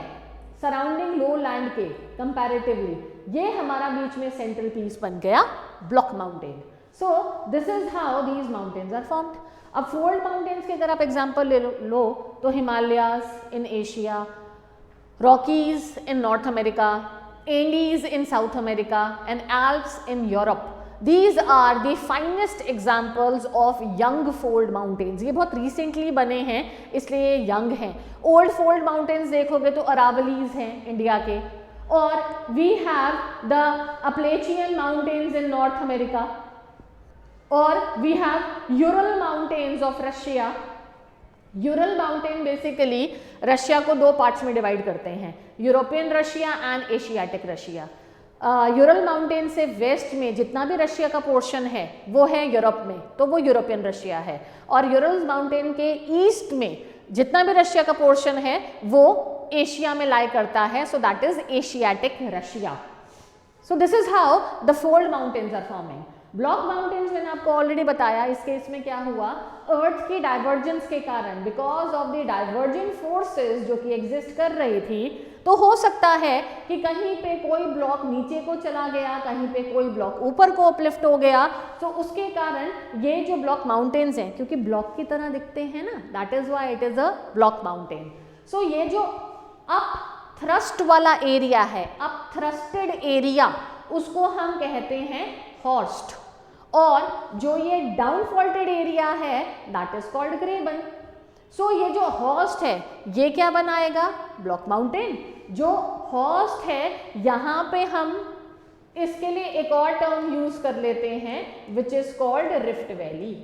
सराउंडिंग लो लैंड के कंपैरेटिवली, ये हमारा बीच में सेंट्रल पीस बन गया block mountain. So this is how these mountains are formed. अब फोल्ड माउंटेन्स के अगर आप एग्जांपल ले लो तो Himalayas in Asia, Rockies in North America, Andes in South America and Alps in Europe. These are the finest examples of young fold mountains. ये बहुत recently बने हैं इसलिए young हैं। Old fold mountains देखोगे तो Aravallis हैं इंडिया के, और we have the Appalachian mountains in North America, और we have Ural mountains of Russia. Ural mountain basically Russia को दो पार्ट्स में डिवाइड करते हैं, European Russia and Asiatic Russia. Ural mountain से वेस्ट में जितना भी रशिया का पोर्शन है वो है यूरोप में, तो वो यूरोपियन रशिया है, और यूरल माउंटेन के ईस्ट में जितना भी रशिया का पोर्शन है वो एशिया में लाई करता है, so that is Asiatic Russia. So this is how the fold mountains are forming. Block mountains मैंने आपको ऑलरेडी बताया, इस केस में क्या हुआ, अर्थ की डाइवर्जेंस के कारण, because of the divergent forces जो कि एग्जिस्ट कर रही थी, तो हो सकता है कि कहीं पे कोई ब्लॉक नीचे को चला गया, कहीं पे कोई ब्लॉक ऊपर को अपलिफ्ट हो गया। तो उसके कारण ये जो ब्लॉक माउंटेन्स हैं, क्योंकि ब्लॉक की तरह दिखते हैं ना, that is why it is a block mountain. So ये जो अप थ्रस्ट वाला एरिया है, अप थ्रस्टेड एरिया, उसको हम कहते हैं हॉर्स्ट, और जो ये डाउन फॉल्टेड एरिया है that is called graben. So ये जो हॉर्स्ट है ये क्या बनाएगा, ब्लॉक माउंटेन। जो हॉर्स्ट है यहाँ पे हम इसके लिए एक और टर्म यूज कर लेते हैं which is called rift valley.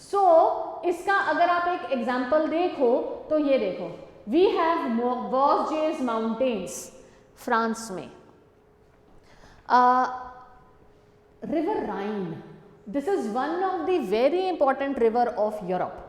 So इसका अगर आप एक एग्जाम्पल देखो तो ये देखो, we have Vosges mountains France में, river Rhine, this is one of the very important river of Europe.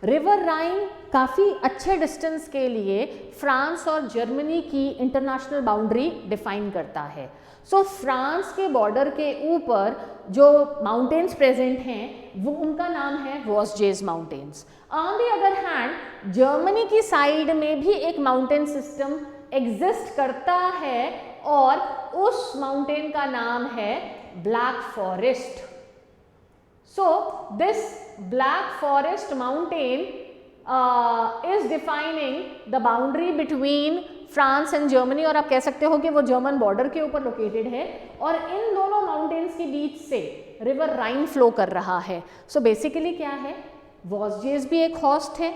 River Rhine काफ़ी अच्छे डिस्टेंस के लिए फ्रांस और जर्मनी की इंटरनेशनल बाउंड्री डिफाइन करता है। सो फ्रांस के बॉर्डर के ऊपर जो माउंटेन्स प्रेजेंट हैं वो उनका नाम है Vosges mountains. On the other hand Germany की साइड में भी एक माउंटेन सिस्टम एग्जिस्ट करता है और उस माउंटेन का नाम है black forest. So this Black Forest mountain is defining the boundary between France and Germany, और आप कह सकते हो कि वो जर्मन बॉर्डर के ऊपर लोकेटेड है, और इन दोनों माउंटेन्स के बीच से रिवर राइन फ्लो कर रहा है। सो बेसिकली क्या है, वॉस्जेस भी एक हॉस्ट है,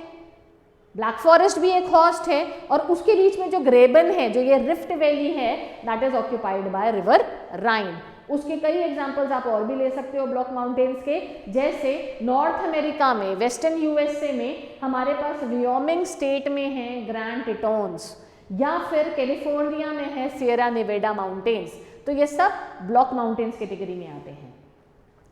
ब्लैक फॉरेस्ट भी एक हॉस्ट है, और उसके बीच में जो ग्रेबन है, जो ये रिफ्ट वैली है, that is occupied by river Rhine. उसके कई एग्जाम्पल्स आप और भी ले सकते हो ब्लॉक माउंटेन्स के, जैसे नॉर्थ अमेरिका में, वेस्टर्न यूएसए में हमारे पास वियोमिंग स्टेट में है ग्रैंड टेटोन्स, या फिर कैलिफोर्निया में है सियरा नेवेडा माउंटेन्स। तो ये सब ब्लॉक माउंटेन्स कैटेगरी में आते हैं।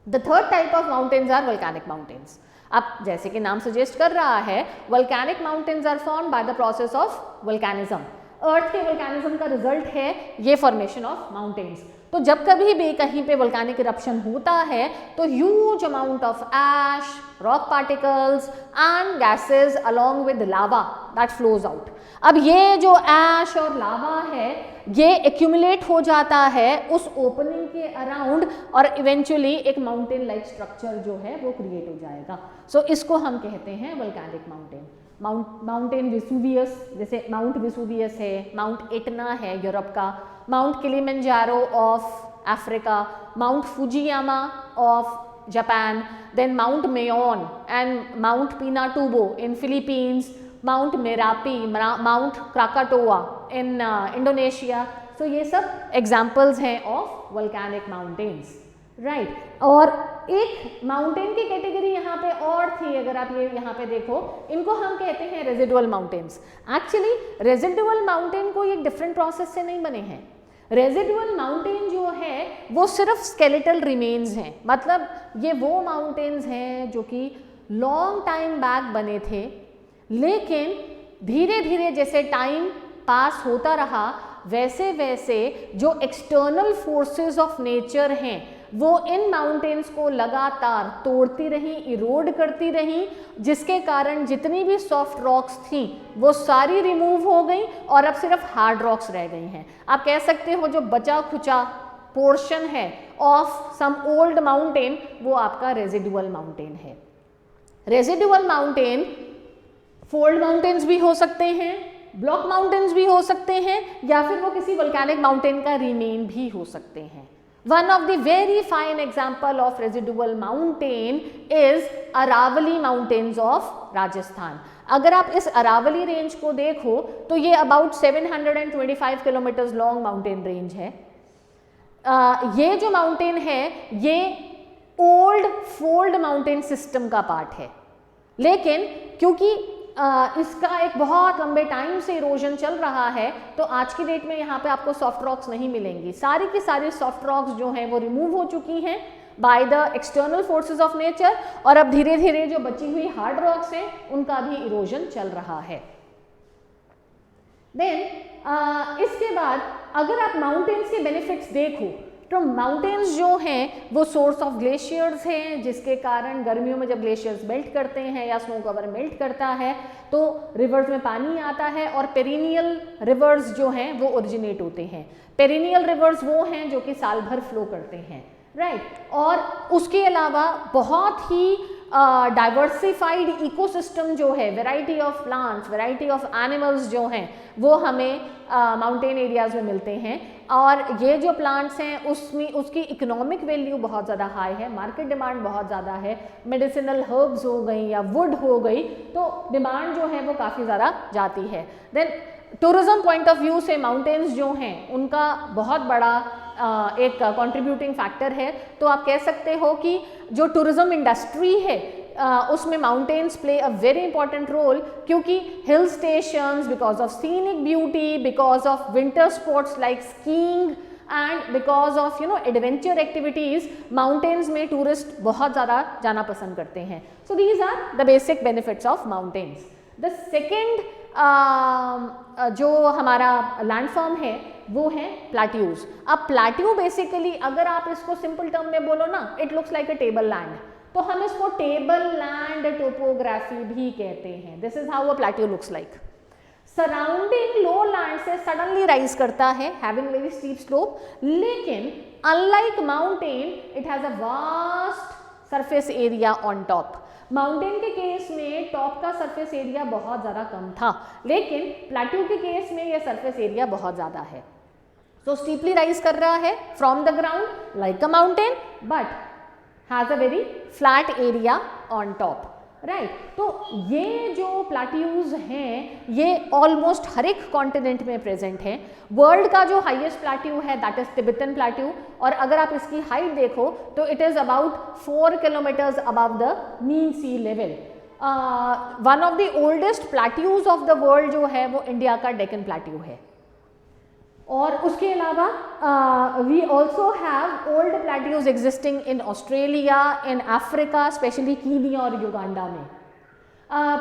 The third type of mountains are volcanic mountains. अब जैसे कि नाम सजेस्ट कर रहा है, volcanic mountains are formed by the process of volcanism. Earth के वोल्केनिज्म का रिजल्ट है ये फॉर्मेशन ऑफ माउंटेन्स। तो जब कभी भी कहीं पे वोल्केनिक इरप्शन होता है तो huge amount of ash, rock particles and gases along with lava that flows out. अब ये जो ऐश और लावा है ये एक्यूमुलेट हो जाता है उस ओपनिंग के अराउंड और इवेंचुअली एक माउंटेन लाइक स्ट्रक्चर जो है वो क्रिएट हो जाएगा। सो इसको हम कहते हैं वोल्केनिक माउंटेन। माउंटेन वेसुवियस, जैसे माउंट वेसुवियस है, माउंट एटना है यूरोप का, mount Kilimanjaro of Africa, mount Fujiyama of Japan, then mount Mayon and mount Pinatubo in Philippines, mount Merapi, mount Krakatoa in Indonesia. So ये सब एग्जाम्पल्स हैं ऑफ वोल्केनिक माउंटेन्स, राइट। और एक माउंटेन की कैटेगरी यहाँ पे और थी, अगर आप ये यहाँ पे देखो, इनको हम कहते हैं residual mountains. Actually residual mountain कोई एक डिफरेंट प्रोसेस से नहीं बने हैं। रेजिडुअल माउंटेन जो है वो सिर्फ स्केलेटल रिमेन्स हैं, मतलब ये वो माउंटेन्स हैं जो कि लॉन्ग टाइम बैक बने थे, लेकिन धीरे धीरे जैसे टाइम पास होता रहा वैसे वैसे जो एक्सटर्नल फोर्सेस ऑफ नेचर हैं वो इन माउंटेन्स को लगातार तोड़ती रही, इरोड करती रही, जिसके कारण जितनी भी सॉफ्ट रॉक्स थी वो सारी रिमूव हो गई और अब सिर्फ हार्ड रॉक्स रह गई हैं। आप कह सकते हो जो बचा खुचा पोर्शन है ऑफ सम ओल्ड माउंटेन वो आपका रेजिडुअल माउंटेन है। रेजिडुअल माउंटेन फोल्ड माउंटेन्स भी हो सकते हैं, ब्लॉक माउंटेन्स भी हो सकते हैं, या फिर वो किसी वोल्केनिक माउंटेन का रिमेन भी हो सकते हैं। One of the very fine example of residual mountain is Aravalli Mountains of Rajasthan. अगर आप इस अरावली रेंज को देखो तो ये about 725 kilometres long mountain range है। ये जो माउंटेन है ये ओल्ड फोल्ड माउंटेन सिस्टम का पार्ट है, लेकिन क्योंकि इसका एक बहुत लंबे टाइम से इरोजन चल रहा है तो आज की डेट में यहाँ पे आपको सॉफ्ट रॉक्स नहीं मिलेंगी। सारी की सारी सॉफ्ट रॉक्स जो हैं वो रिमूव हो चुकी हैं by the external forces of nature, और अब धीरे धीरे जो बची हुई हार्ड रॉक्स हैं उनका भी इरोजन चल रहा है। देन इसके बाद अगर आप माउंटेन्स के बेनिफिट्स देखो तो माउंटेन्स जो हैं वो सोर्स ऑफ ग्लेशियर्स हैं, जिसके कारण गर्मियों में जब ग्लेशियर्स मेल्ट करते हैं या स्नो कवर मेल्ट करता है तो रिवर्स में पानी आता है और पेरिनियल रिवर्स जो हैं वो ओरिजिनेट होते हैं। पेरिनियल रिवर्स वो हैं जो कि साल भर फ्लो करते हैं, राइट। और उसके अलावा बहुत ही डाइवर्सिफाइड इकोसिस्टम जो है, variety of plants, variety of animals जो हैं वो हमें माउंटेन एरियाज में मिलते हैं, और ये जो प्लांट्स हैं उसमें उसकी इकोनॉमिक वैल्यू बहुत ज़्यादा हाई है, मार्केट डिमांड बहुत ज़्यादा है। मेडिसिनल हर्ब्स हो गई या वुड हो गई तो डिमांड जो है वो काफ़ी ज़्यादा जाती है। Then tourism point of view से माउंटेन्स जो हैं उनका बहुत बड़ा एक कंट्रीब्यूटिंग फैक्टर है। तो आप कह सकते हो कि जो टूरिज्म इंडस्ट्री है उसमें mountains play a very important role, क्योंकि hill stations because of scenic beauty, because of winter sports like skiing and because of adventure activities, mountains में टूरिस्ट बहुत ज़्यादा जाना पसंद करते हैं। So these are the basic benefits of mountains. The second जो हमारा लैंडफॉर्म है वो है प्लेट्यूज। अब प्लेट्यू बेसिकली अगर आप इसको सिंपल टर्म में बोलो ना, it looks like a table land, तो हम इसको टेबल लैंड टोपोग्राफी भी कहते हैं। This is how a plateau looks like. Surrounding low land से सडनली राइज करता है, हैविंग वेरी स्टीप स्लोप, लेकिन unlike mountain it has a vast surface area on top. Mountain के केस में टॉप का सरफेस एरिया बहुत ज़्यादा कम था, लेकिन प्लेट्यू के केस में यह सरफेस एरिया बहुत ज़्यादा है। सो स्टीपली राइज कर रहा है from the ground like a mountain, but has a very flat area on top, right. तो ये जो प्लेट्यूज हैं ये ऑलमोस्ट हर एक कॉन्टिनेंट में प्रेजेंट हैं। वर्ल्ड का जो हाईएस्ट प्लेट्यू है दैट इज तिब्बतन प्लेट्यू, और अगर आप इसकी हाइट देखो तो it is about 4 kilometres above the mean sea level. One of the oldest plateaus of the world जो है वो इंडिया का डेक्कन प्लेट्यू है। और उसके अलावा we also have old plateaus existing in Australia, in Africa, especially Kenya और युगांडा में।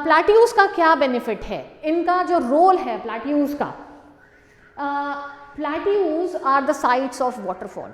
प्लेट्यूज का क्या बेनिफिट है, इनका जो रोल है प्लेट्यूज का, plateaus are the sites of waterfall.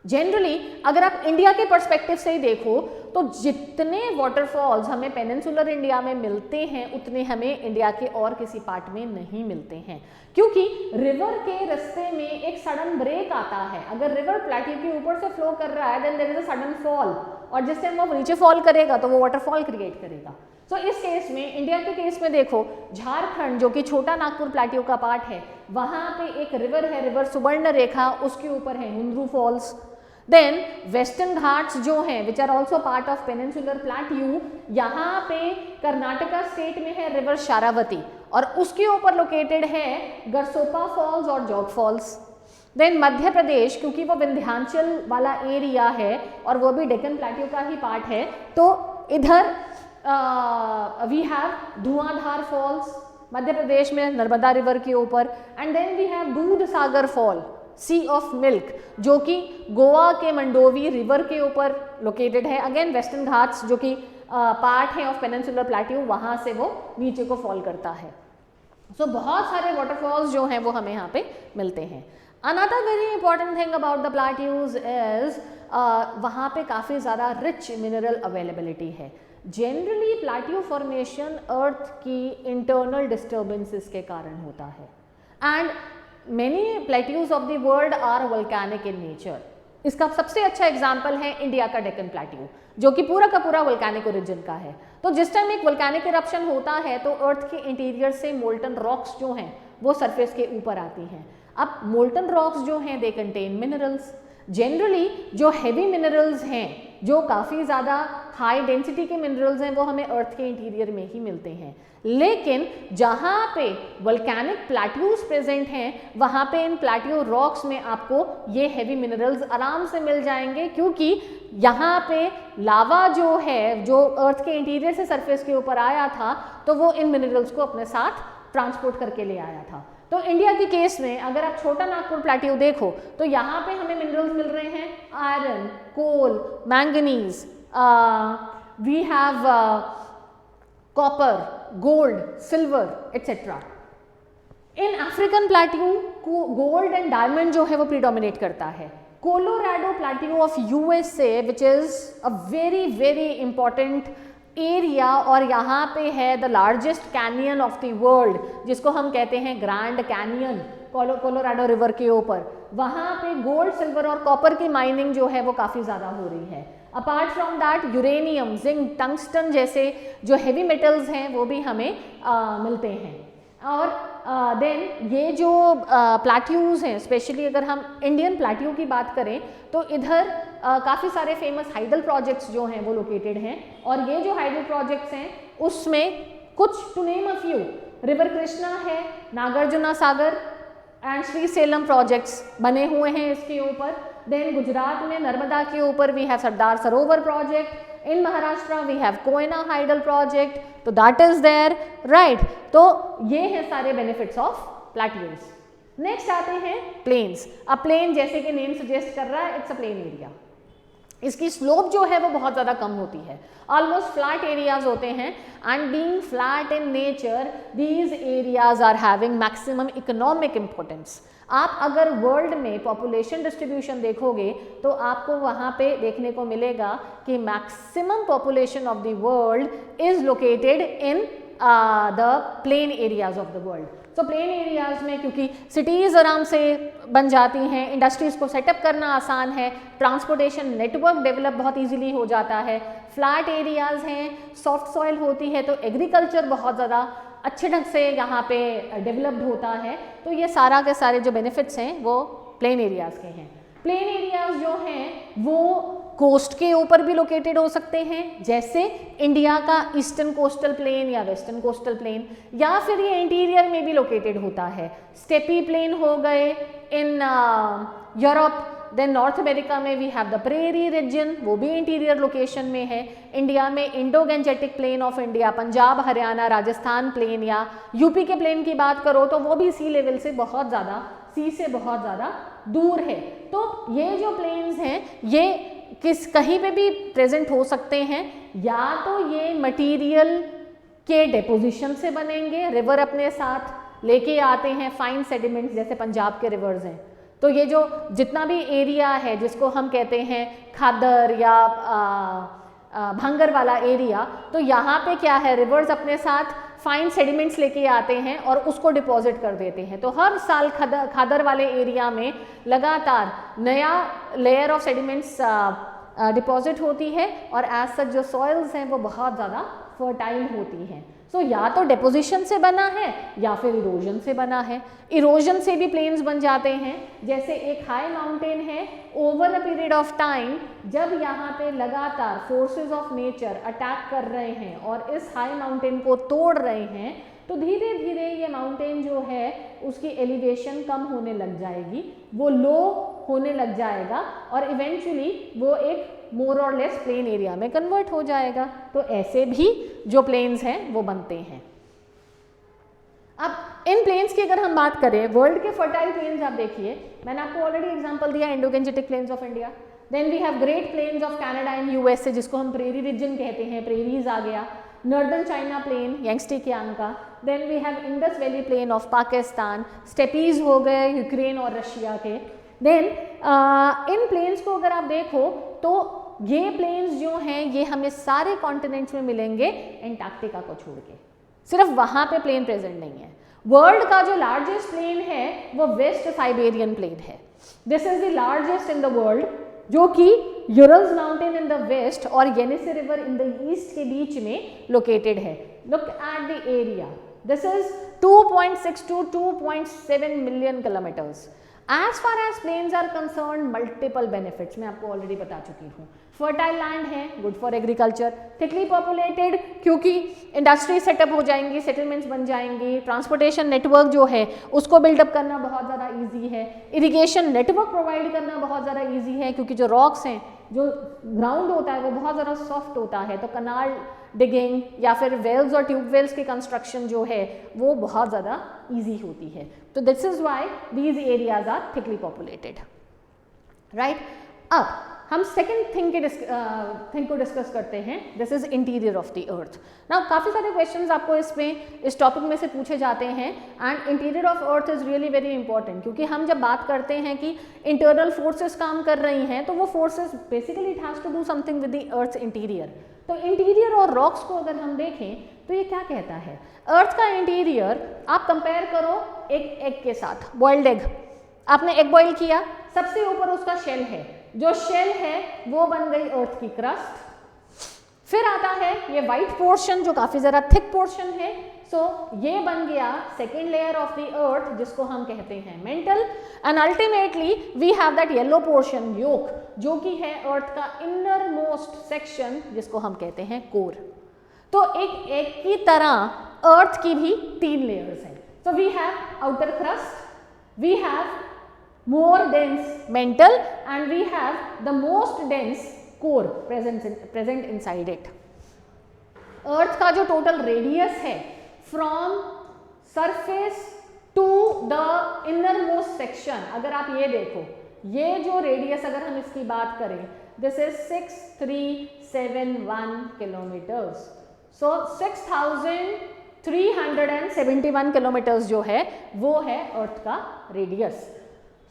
Generally अगर आप इंडिया के पर्सपेक्टिव से ही देखो तो जितने वाटरफॉल्स हमें पेनिनसुलर इंडिया में मिलते हैं उतने हमें इंडिया के और किसी पार्ट में नहीं मिलते हैं, क्योंकि रिवर के रास्ते में एक सडन ब्रेक आता है। अगर रिवर प्लेट्यू के ऊपर से फ्लो कर रहा है then there is a sudden fall, और जिस टाइम वो नीचे फॉल करेगा तो वो वाटरफॉल क्रिएट करेगा। सो इस केस में, इंडिया के केस में देखो, झारखंड जो कि छोटा नागपुर प्लेट्यू का पार्ट है, वहां पे एक रिवर है, रिवर सुवर्ण रेखा, उसके ऊपर है Hundru Falls. Then Western Ghats जो हैं which are also part of peninsular plateau, यहाँ पे कर्नाटका स्टेट में है रिवर शारावती, और उसके ऊपर लोकेटेड है गरसोपा फॉल्स और जोग फॉल्स। देन मध्य प्रदेश, क्योंकि वो विंध्याचल वाला एरिया है और वो भी डेक्कन प्लेट्यू का ही पार्ट है, तो इधर we have Dhuandhar false Madhya Pradesh में नर्मदा रिवर के ऊपर, एंड देन वी हैव दूध सागर फॉल, सी ऑफ मिल्क, जो कि गोवा के मंडोवी रिवर के ऊपर लोकेटेड है। अगेन वेस्टर्न घाट्स जो कि पार्ट है ऑफ पेनिनसुलर प्लेट्यू, वहाँ से वो नीचे को फॉल करता है। सो बहुत सारे वाटरफॉल्स जो हैं वो हमें यहाँ पे मिलते हैं। Another very important thing about the plateaus is वहाँ पे काफ़ी ज़्यादा रिच मिनरल अवेलेबिलिटी है। जनरली प्लेट्यू फॉर्मेशन अर्थ की इंटरनल डिस्टर्बेंसेस के कारण होता है, and many plateaus of the world are volcanic in nature. इसका सबसे अच्छा एग्जाम्पल है इंडिया का डेक्कन प्लेट्यू, जो कि पूरा का पूरा वोल्केनिक ओरिजिन का है। तो जिस टाइम एक वोल्केनिक इरप्शन होता है तो अर्थ के इंटीरियर से मोल्टन रॉक्स जो हैं वो सरफेस के ऊपर आती हैं। अब मोल्टन रॉक्स जो हैं दे कंटेन मिनरल्स। जनरली जो हैवी मिनरल्स हैं, जो काफ़ी ज़्यादा हाई डेंसिटी के मिनरल्स हैं, वो हमें अर्थ के इंटीरियर में ही मिलते हैं। लेकिन जहाँ पे वोल्केनिक प्लेट्यूज प्रेजेंट हैं वहाँ पे इन प्लेट्यू रॉक्स में आपको ये हैवी मिनरल्स आराम से मिल जाएंगे, क्योंकि यहाँ पे लावा जो है, जो अर्थ के इंटीरियर से सरफेस के ऊपर आया था, तो वो इन मिनरल्स को अपने साथ ट्रांसपोर्ट करके ले आया था। तो इंडिया के केस में अगर आप छोटा नागपुर प्लेट्यू देखो तो यहाँ पे हमें मिनरल्स मिल रहे हैं iron, coal, manganese, we have copper, gold, silver etcetera. In African plateau को गोल्ड एंड डायमंड जो है वो प्रीडोमिनेट करता है। Colorado plateau of USA which is a very very important area, और यहाँ पे है the largest canyon of the world, जिसको हम कहते हैं ग्रैंड कैनियन, कोलोराडो रिवर के ऊपर। वहाँ पे गोल्ड, सिल्वर और कॉपर की माइनिंग जो है वो काफ़ी ज़्यादा हो रही है। Apart from that uranium, zinc, tungsten जैसे जो हेवी मेटल्स हैं वो भी हमें मिलते हैं। और देन ये जो प्लेट्यूज हैं, स्पेशली अगर हम इंडियन प्लेट्यू की बात करें तो इधर काफ़ी सारे फेमस हाइडल प्रोजेक्ट्स जो हैं वो लोकेटेड हैं, और ये जो हाइडल प्रोजेक्ट्स हैं उसमें कुछ to name a few, river Krishna है, Nagarjuna Sagar and Srisailam projects बने हुए हैं इसके ऊपर। देन गुजरात में नर्मदा के ऊपर we have Sardar Sarovar project, in Maharashtra we have Koyna hydel project, तो दैट इज देयर, राइट। तो ये हैं सारे बेनिफिट्स ऑफ प्लेट्यूज। नेक्स्ट आते हैं प्लेन्स। अब प्लेन जैसे कि नेम सजेस्ट कर रहा है, इट्स अ प्लेन एरिया। इसकी स्लोप जो है वो बहुत ज़्यादा कम होती है, ऑलमोस्ट फ्लैट एरियाज होते हैं, and being flat in nature these areas are having maximum economic importance. आप अगर वर्ल्ड में पॉपुलेशन डिस्ट्रीब्यूशन देखोगे तो आपको वहाँ पे देखने को मिलेगा कि maximum population of the world is located in the plain areas of the world. तो प्लेन एरियाज में क्योंकि सिटीज़ आराम से बन जाती हैं, इंडस्ट्रीज़ को सेटअप करना आसान है, ट्रांसपोर्टेशन नेटवर्क डेवलप बहुत इजीली हो जाता है, फ्लैट एरियाज़ हैं, सॉफ्ट सॉइल होती है, तो एग्रीकल्चर बहुत ज़्यादा अच्छे ढंग से यहाँ पे डेवलप्ड होता है। तो ये सारा के सारे जो बेनिफिट्स हैं वो प्लेन एरियाज़ के हैं। प्लेन एरियाज़ जो हैं वो कोस्ट के ऊपर भी लोकेटेड हो सकते हैं, जैसे इंडिया का ईस्टर्न कोस्टल प्लेन या वेस्टर्न कोस्टल प्लेन, या फिर ये इंटीरियर में भी लोकेटेड होता है। स्टेपी प्लेन हो गए in Europe, then North America में we have the prairie region, वो भी इंटीरियर लोकेशन में है। इंडिया में Indo Gangetic plain of India, Punjab, Haryana, Rajasthan plain या यूपी के प्लेन की बात करो तो वो भी सी लेवल से बहुत ज़्यादा, सी से बहुत ज़्यादा दूर है। तो ये जो प्लेन्स हैं ये कहीं पे भी प्रेजेंट हो सकते हैं, या तो ये मटेरियल के डिपोजिशन से बनेंगे, रिवर अपने साथ लेके आते हैं फाइन सेडिमेंट्स, जैसे पंजाब के रिवर्स हैं। तो ये जो जितना भी एरिया है जिसको हम कहते हैं खादर या भंगर वाला एरिया, तो यहाँ पे क्या है, रिवर्स अपने साथ फाइन सेडिमेंट्स लेके आते हैं और उसको डिपॉजिट कर देते हैं। तो हर साल खादर वाले एरिया में लगातार नया लेयर ऑफ सेडिमेंट्स डिपॉजिट होती है और एज सच जो सॉइल्स हैं वो बहुत ज़्यादा फर्टाइल होती हैं। सो या तो डिपोजिशन से बना है या फिर इरोजन से बना है। इरोजन से भी प्लेन्स बन जाते हैं, जैसे एक हाई माउंटेन है, over a period of time जब यहाँ पे लगातार फोर्सेस ऑफ नेचर अटैक कर रहे हैं और इस हाई माउंटेन को तोड़ रहे हैं, तो धीरे धीरे ये माउंटेन जो है उसकी एलिवेशन कम होने लग जाएगी, वो लो होने लग जाएगा और इवेंचुअली वो एक मोर और लेस प्लेन एरिया में कन्वर्ट हो जाएगा। तो ऐसे भी जो प्लेन्स हैं वो बनते हैं। अब इन प्लेन्स की अगर हम बात करें, वर्ल्ड के फर्टाइल प्लेन्स आप देखिए, मैंने आपको ऑलरेडी एग्जांपल दिया Indo Gangetic plains of India. Then we have Great Plains of Canada and USA, जिसको हम प्रेरी रीजन कहते हैं, प्रेरीज आ गया। Northern China plain, Yangtze Kiang का। Then we have Indus valley plain of Pakistan, steppes हो गए यूक्रेन और रशिया के। देन इन प्लेन्स को अगर आप देखो तो ये प्लेन्स जो हैं ये हमें सारे कॉन्टिनेंट्स में मिलेंगे एंटार्क्टिका को छोड़ के, सिर्फ वहाँ पे प्लेन प्रेजेंट नहीं है। वर्ल्ड का जो लार्जेस्ट प्लेन है वो वेस्ट साइबेरियन प्लेन है। This is the largest in the world, जो कि Urals mountain in the west और Yenisei river in the east के बीच में लोकेटेड है। Look at the area, this is 2.6 to 2.7 million kilometres. As far as plains are concern, multiple benefits मैं आपको ऑलरेडी बता चुकी हूँ। फर्टाइल लैंड है, good for agriculture, thickly populated क्योंकि इंडस्ट्री सेटअप हो जाएंगी, सेटलमेंट्स बन जाएंगी, ट्रांसपोर्टेशन नेटवर्क जो है उसको बिल्डअप करना बहुत ज़्यादा ईजी है, इरिगेशन नेटवर्क प्रोवाइड करना बहुत ज़्यादा ईजी है क्योंकि जो रॉक्स हैं, जो ग्राउंड होता है वो बहुत ज़्यादा सॉफ्ट होता है, तो कनाल डिगिंग या फिर वेल्स और ट्यूबवेल्स की कंस्ट्रक्शन जो है वो बहुत ज़्यादा ईजी होती है। तो this is why these areas are thickly populated, right. अब हम सेकेंड थिंग को डिस्कस करते हैं, this is interior of the Earth. Now काफ़ी सारे क्वेश्चंस आपको इस टॉपिक में से पूछे जाते हैं and interior of earth is really very important, क्योंकि हम जब बात करते हैं कि इंटरनल फोर्सेस काम कर रही हैं तो वो forces basically it has to do something with the Earth interior. तो इंटीरियर और रॉक्स को अगर हम देखें तो ये क्या कहता है, अर्थ का इंटीरियर आप कंपेयर करो एक एग के साथ, बॉइल्ड एग। आपने एग बॉइल किया, सबसे ऊपर उसका शेल है, जो शेल है वो बन गई अर्थ की क्रस्ट। फिर आता है ये वाइट पोर्शन जो काफी जरा थिक पोर्शन है, सो ये बन गया second layer of the earth जिसको हम कहते हैं mantle. And ultimately we have that yellow portion yolk, जो कि है अर्थ का इनर मोस्ट सेक्शन जिसको हम कहते हैं कोर। तो एक एग की तरह अर्थ की भी 3 लेयर्स हैं। So we have outer crust, we have more dense mantle and we have the most dense core present inside it. Earth का जो टोटल रेडियस है from surface to the innermost section, अगर आप ये देखो, ये जो रेडियस अगर हम इसकी बात करें, this is 6371 kilometres. So 6371 kilometres जो है वो है अर्थ का रेडियस।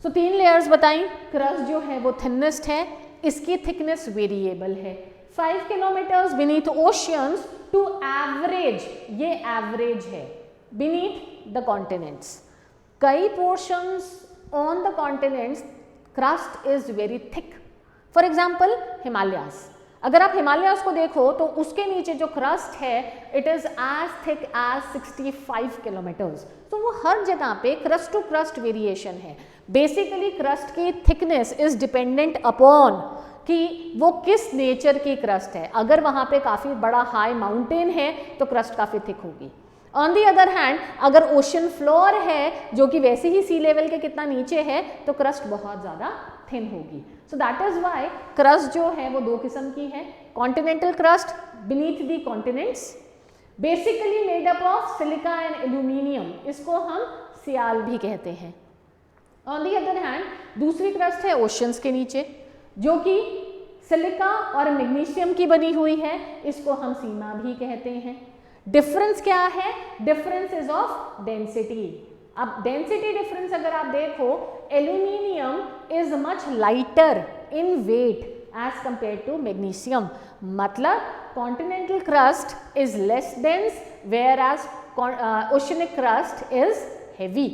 तो 3 लेयर्स बताई, क्रस्ट जो है वो थिनेस्ट है, इसकी थिकनेस वेरिएबल है, 5 kilometres beneath oceans to average, ये एवरेज है बीनीथ द कॉन्टिनेंट्स। कई portions on the continents crust is very thick, for example Himalayas. अगर आप हिमालयास को देखो तो उसके नीचे जो क्रस्ट है it is as thick as 65 kilometres. तो वो हर जगह पे क्रस्ट टू क्रस्ट वेरिएशन है। बेसिकली क्रस्ट की थिकनेस इज डिपेंडेंट अपॉन कि वो किस नेचर की क्रस्ट है। अगर वहाँ पे काफ़ी बड़ा हाई माउंटेन है तो क्रस्ट काफ़ी थिक होगी। ऑन दी अदर हैंड अगर ओशन फ्लोर है जो कि वैसे ही सी लेवल के कितना नीचे है तो क्रस्ट बहुत ज़्यादा थिन होगी। So that is why crust जो है वो दो किस्म की है, continental crust beneath the continents basically made up of silica and aluminium, इसको हम सियाल भी कहते हैं। ऑन दी अदर हैंड दूसरी क्रस्ट है ओशियंस के नीचे जो कि सिलिका और मैग्नीशियम की बनी हुई है, इसको हम सीमा भी कहते हैं। डिफरेंस क्या है? Difference is of density. अब डेंसिटी डिफरेंस अगर आप देखो, aluminium is much lighter in weight as compare to magnesium, मतलब continental crust is less dense whereas oceanic crust is heavy.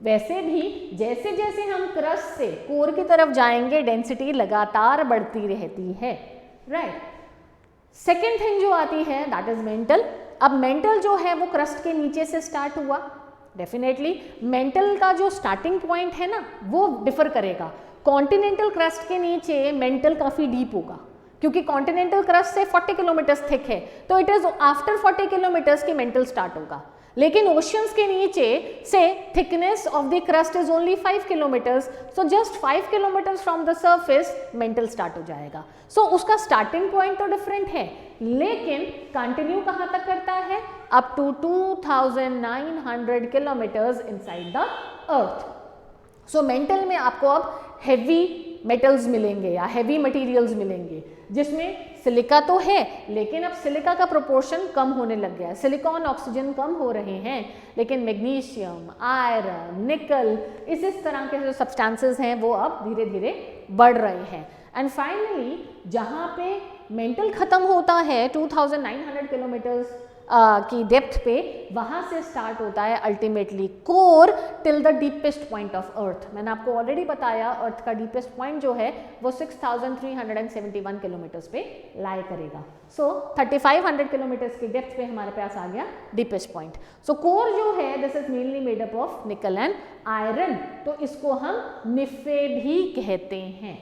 वैसे भी जैसे जैसे हम क्रस्ट से कोर की तरफ जाएंगे डेंसिटी लगातार बढ़ती रहती है, राइट। सेकेंड थिंग जो आती है दैट इज मेंटल। अब मेंटल जो है वो क्रस्ट के नीचे से स्टार्ट हुआ, डेफिनेटली मेंटल का जो स्टार्टिंग पॉइंट है ना वो डिफर करेगा। कॉन्टिनेंटल क्रस्ट के नीचे मेंटल काफ़ी डीप होगा क्योंकि कॉन्टिनेंटल क्रस्ट से 40 किलोमीटर्स थिक है, तो इट इज आफ्टर 40 किलोमीटर्स की मेंटल स्टार्ट होगा। लेकिन ओशियंस के नीचे से thickness of the crust is only 5 kilometres, so just 5 kilometres from the surface mental start हो जाएगा। सो उसका स्टार्टिंग पॉइंट तो डिफरेंट है, लेकिन कंटिन्यू कहाँ तक करता है? Up to 2900 kilometres inside the Earth. So mantle में आपको अब हैवी मेटल्स मिलेंगे या हैवी मटेरियल्स मिलेंगे, जिसमें सिलिका तो है लेकिन अब सिलिका का प्रोपोर्शन कम होने लग गया है, सिलिकॉन ऑक्सीजन कम हो रहे हैं, लेकिन मैग्नीशियम, आयरन, निकल इस तरह के जो सब्सटेंसेस हैं वो अब धीरे धीरे बढ़ रहे हैं। एंड फाइनली जहाँ पे मेंटल खत्म होता है 2900 किलोमीटर्स की डेप्थ पे, वहाँ से स्टार्ट होता है ultimately core till the deepest point of earth. मैंने आपको ऑलरेडी बताया अर्थ का डीपेस्ट पॉइंट जो है वो 6371 किलोमीटर्स पे लाई करेगा। सो 3500 किलोमीटर्स की डेप्थ पे हमारे पास आ गया डीपेस्ट पॉइंट। सो कोर जो है this is mainly made up of निकल एंड आयरन, तो इसको हम निफे भी कहते हैं।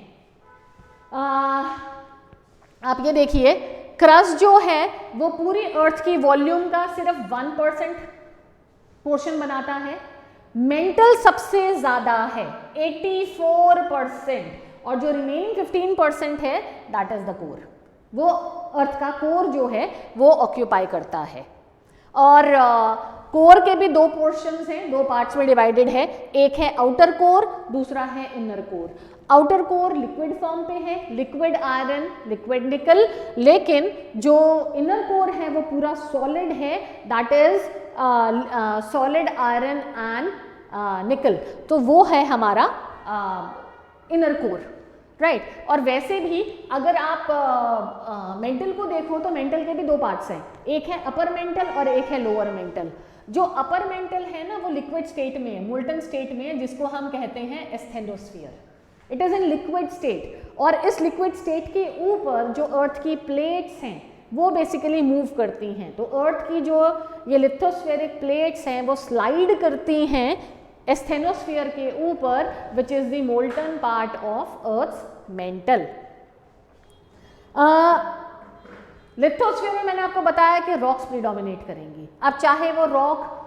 आप ये देखिए क्रस्ट जो है वो पूरी अर्थ की वॉल्यूम का सिर्फ 1% पोर्शन बनाता है, मेंटल सबसे ज्यादा है 84%, और जो रिमेनिंग 15% है दैट इज द कोर, वो अर्थ का कोर जो है वो ऑक्यूपाई करता है। और कोर के भी दो पोर्शंस हैं, दो पार्ट्स में डिवाइडेड है, एक है आउटर कोर, दूसरा है inner core. Outer core liquid form पे है, लिक्विड आयरन, लिक्विड निकल, लेकिन जो इनर कोर है वो पूरा सॉलिड है, that is solid iron and निकल, तो वो है हमारा इनर कोर, राइट। और वैसे भी अगर आप मेंटल को देखो तो मेंटल के भी दो पार्ट्स हैं, एक है अपर मेंटल और एक है लोअर मेंटल। जो अपर मेंटल है ना वो लिक्विड स्टेट में है, मोल्टन स्टेट में है, जिसको हम कहते हैं asthenosphere, it is in liquid state. और इस लिक्विड स्टेट के ऊपर जो अर्थ की प्लेट्स हैं वो बेसिकली मूव करती हैं, तो अर्थ की जो ये लिथोस्फेरिक प्लेट्स हैं वो स्लाइड करती हैं एस्थेनोस्फीयर के ऊपर, विच is the molten part of earth mental. Lithosphere में मैंने आपको बताया कि रॉक्स प्रीडोमिनेट करेंगी, अब चाहे वो रॉक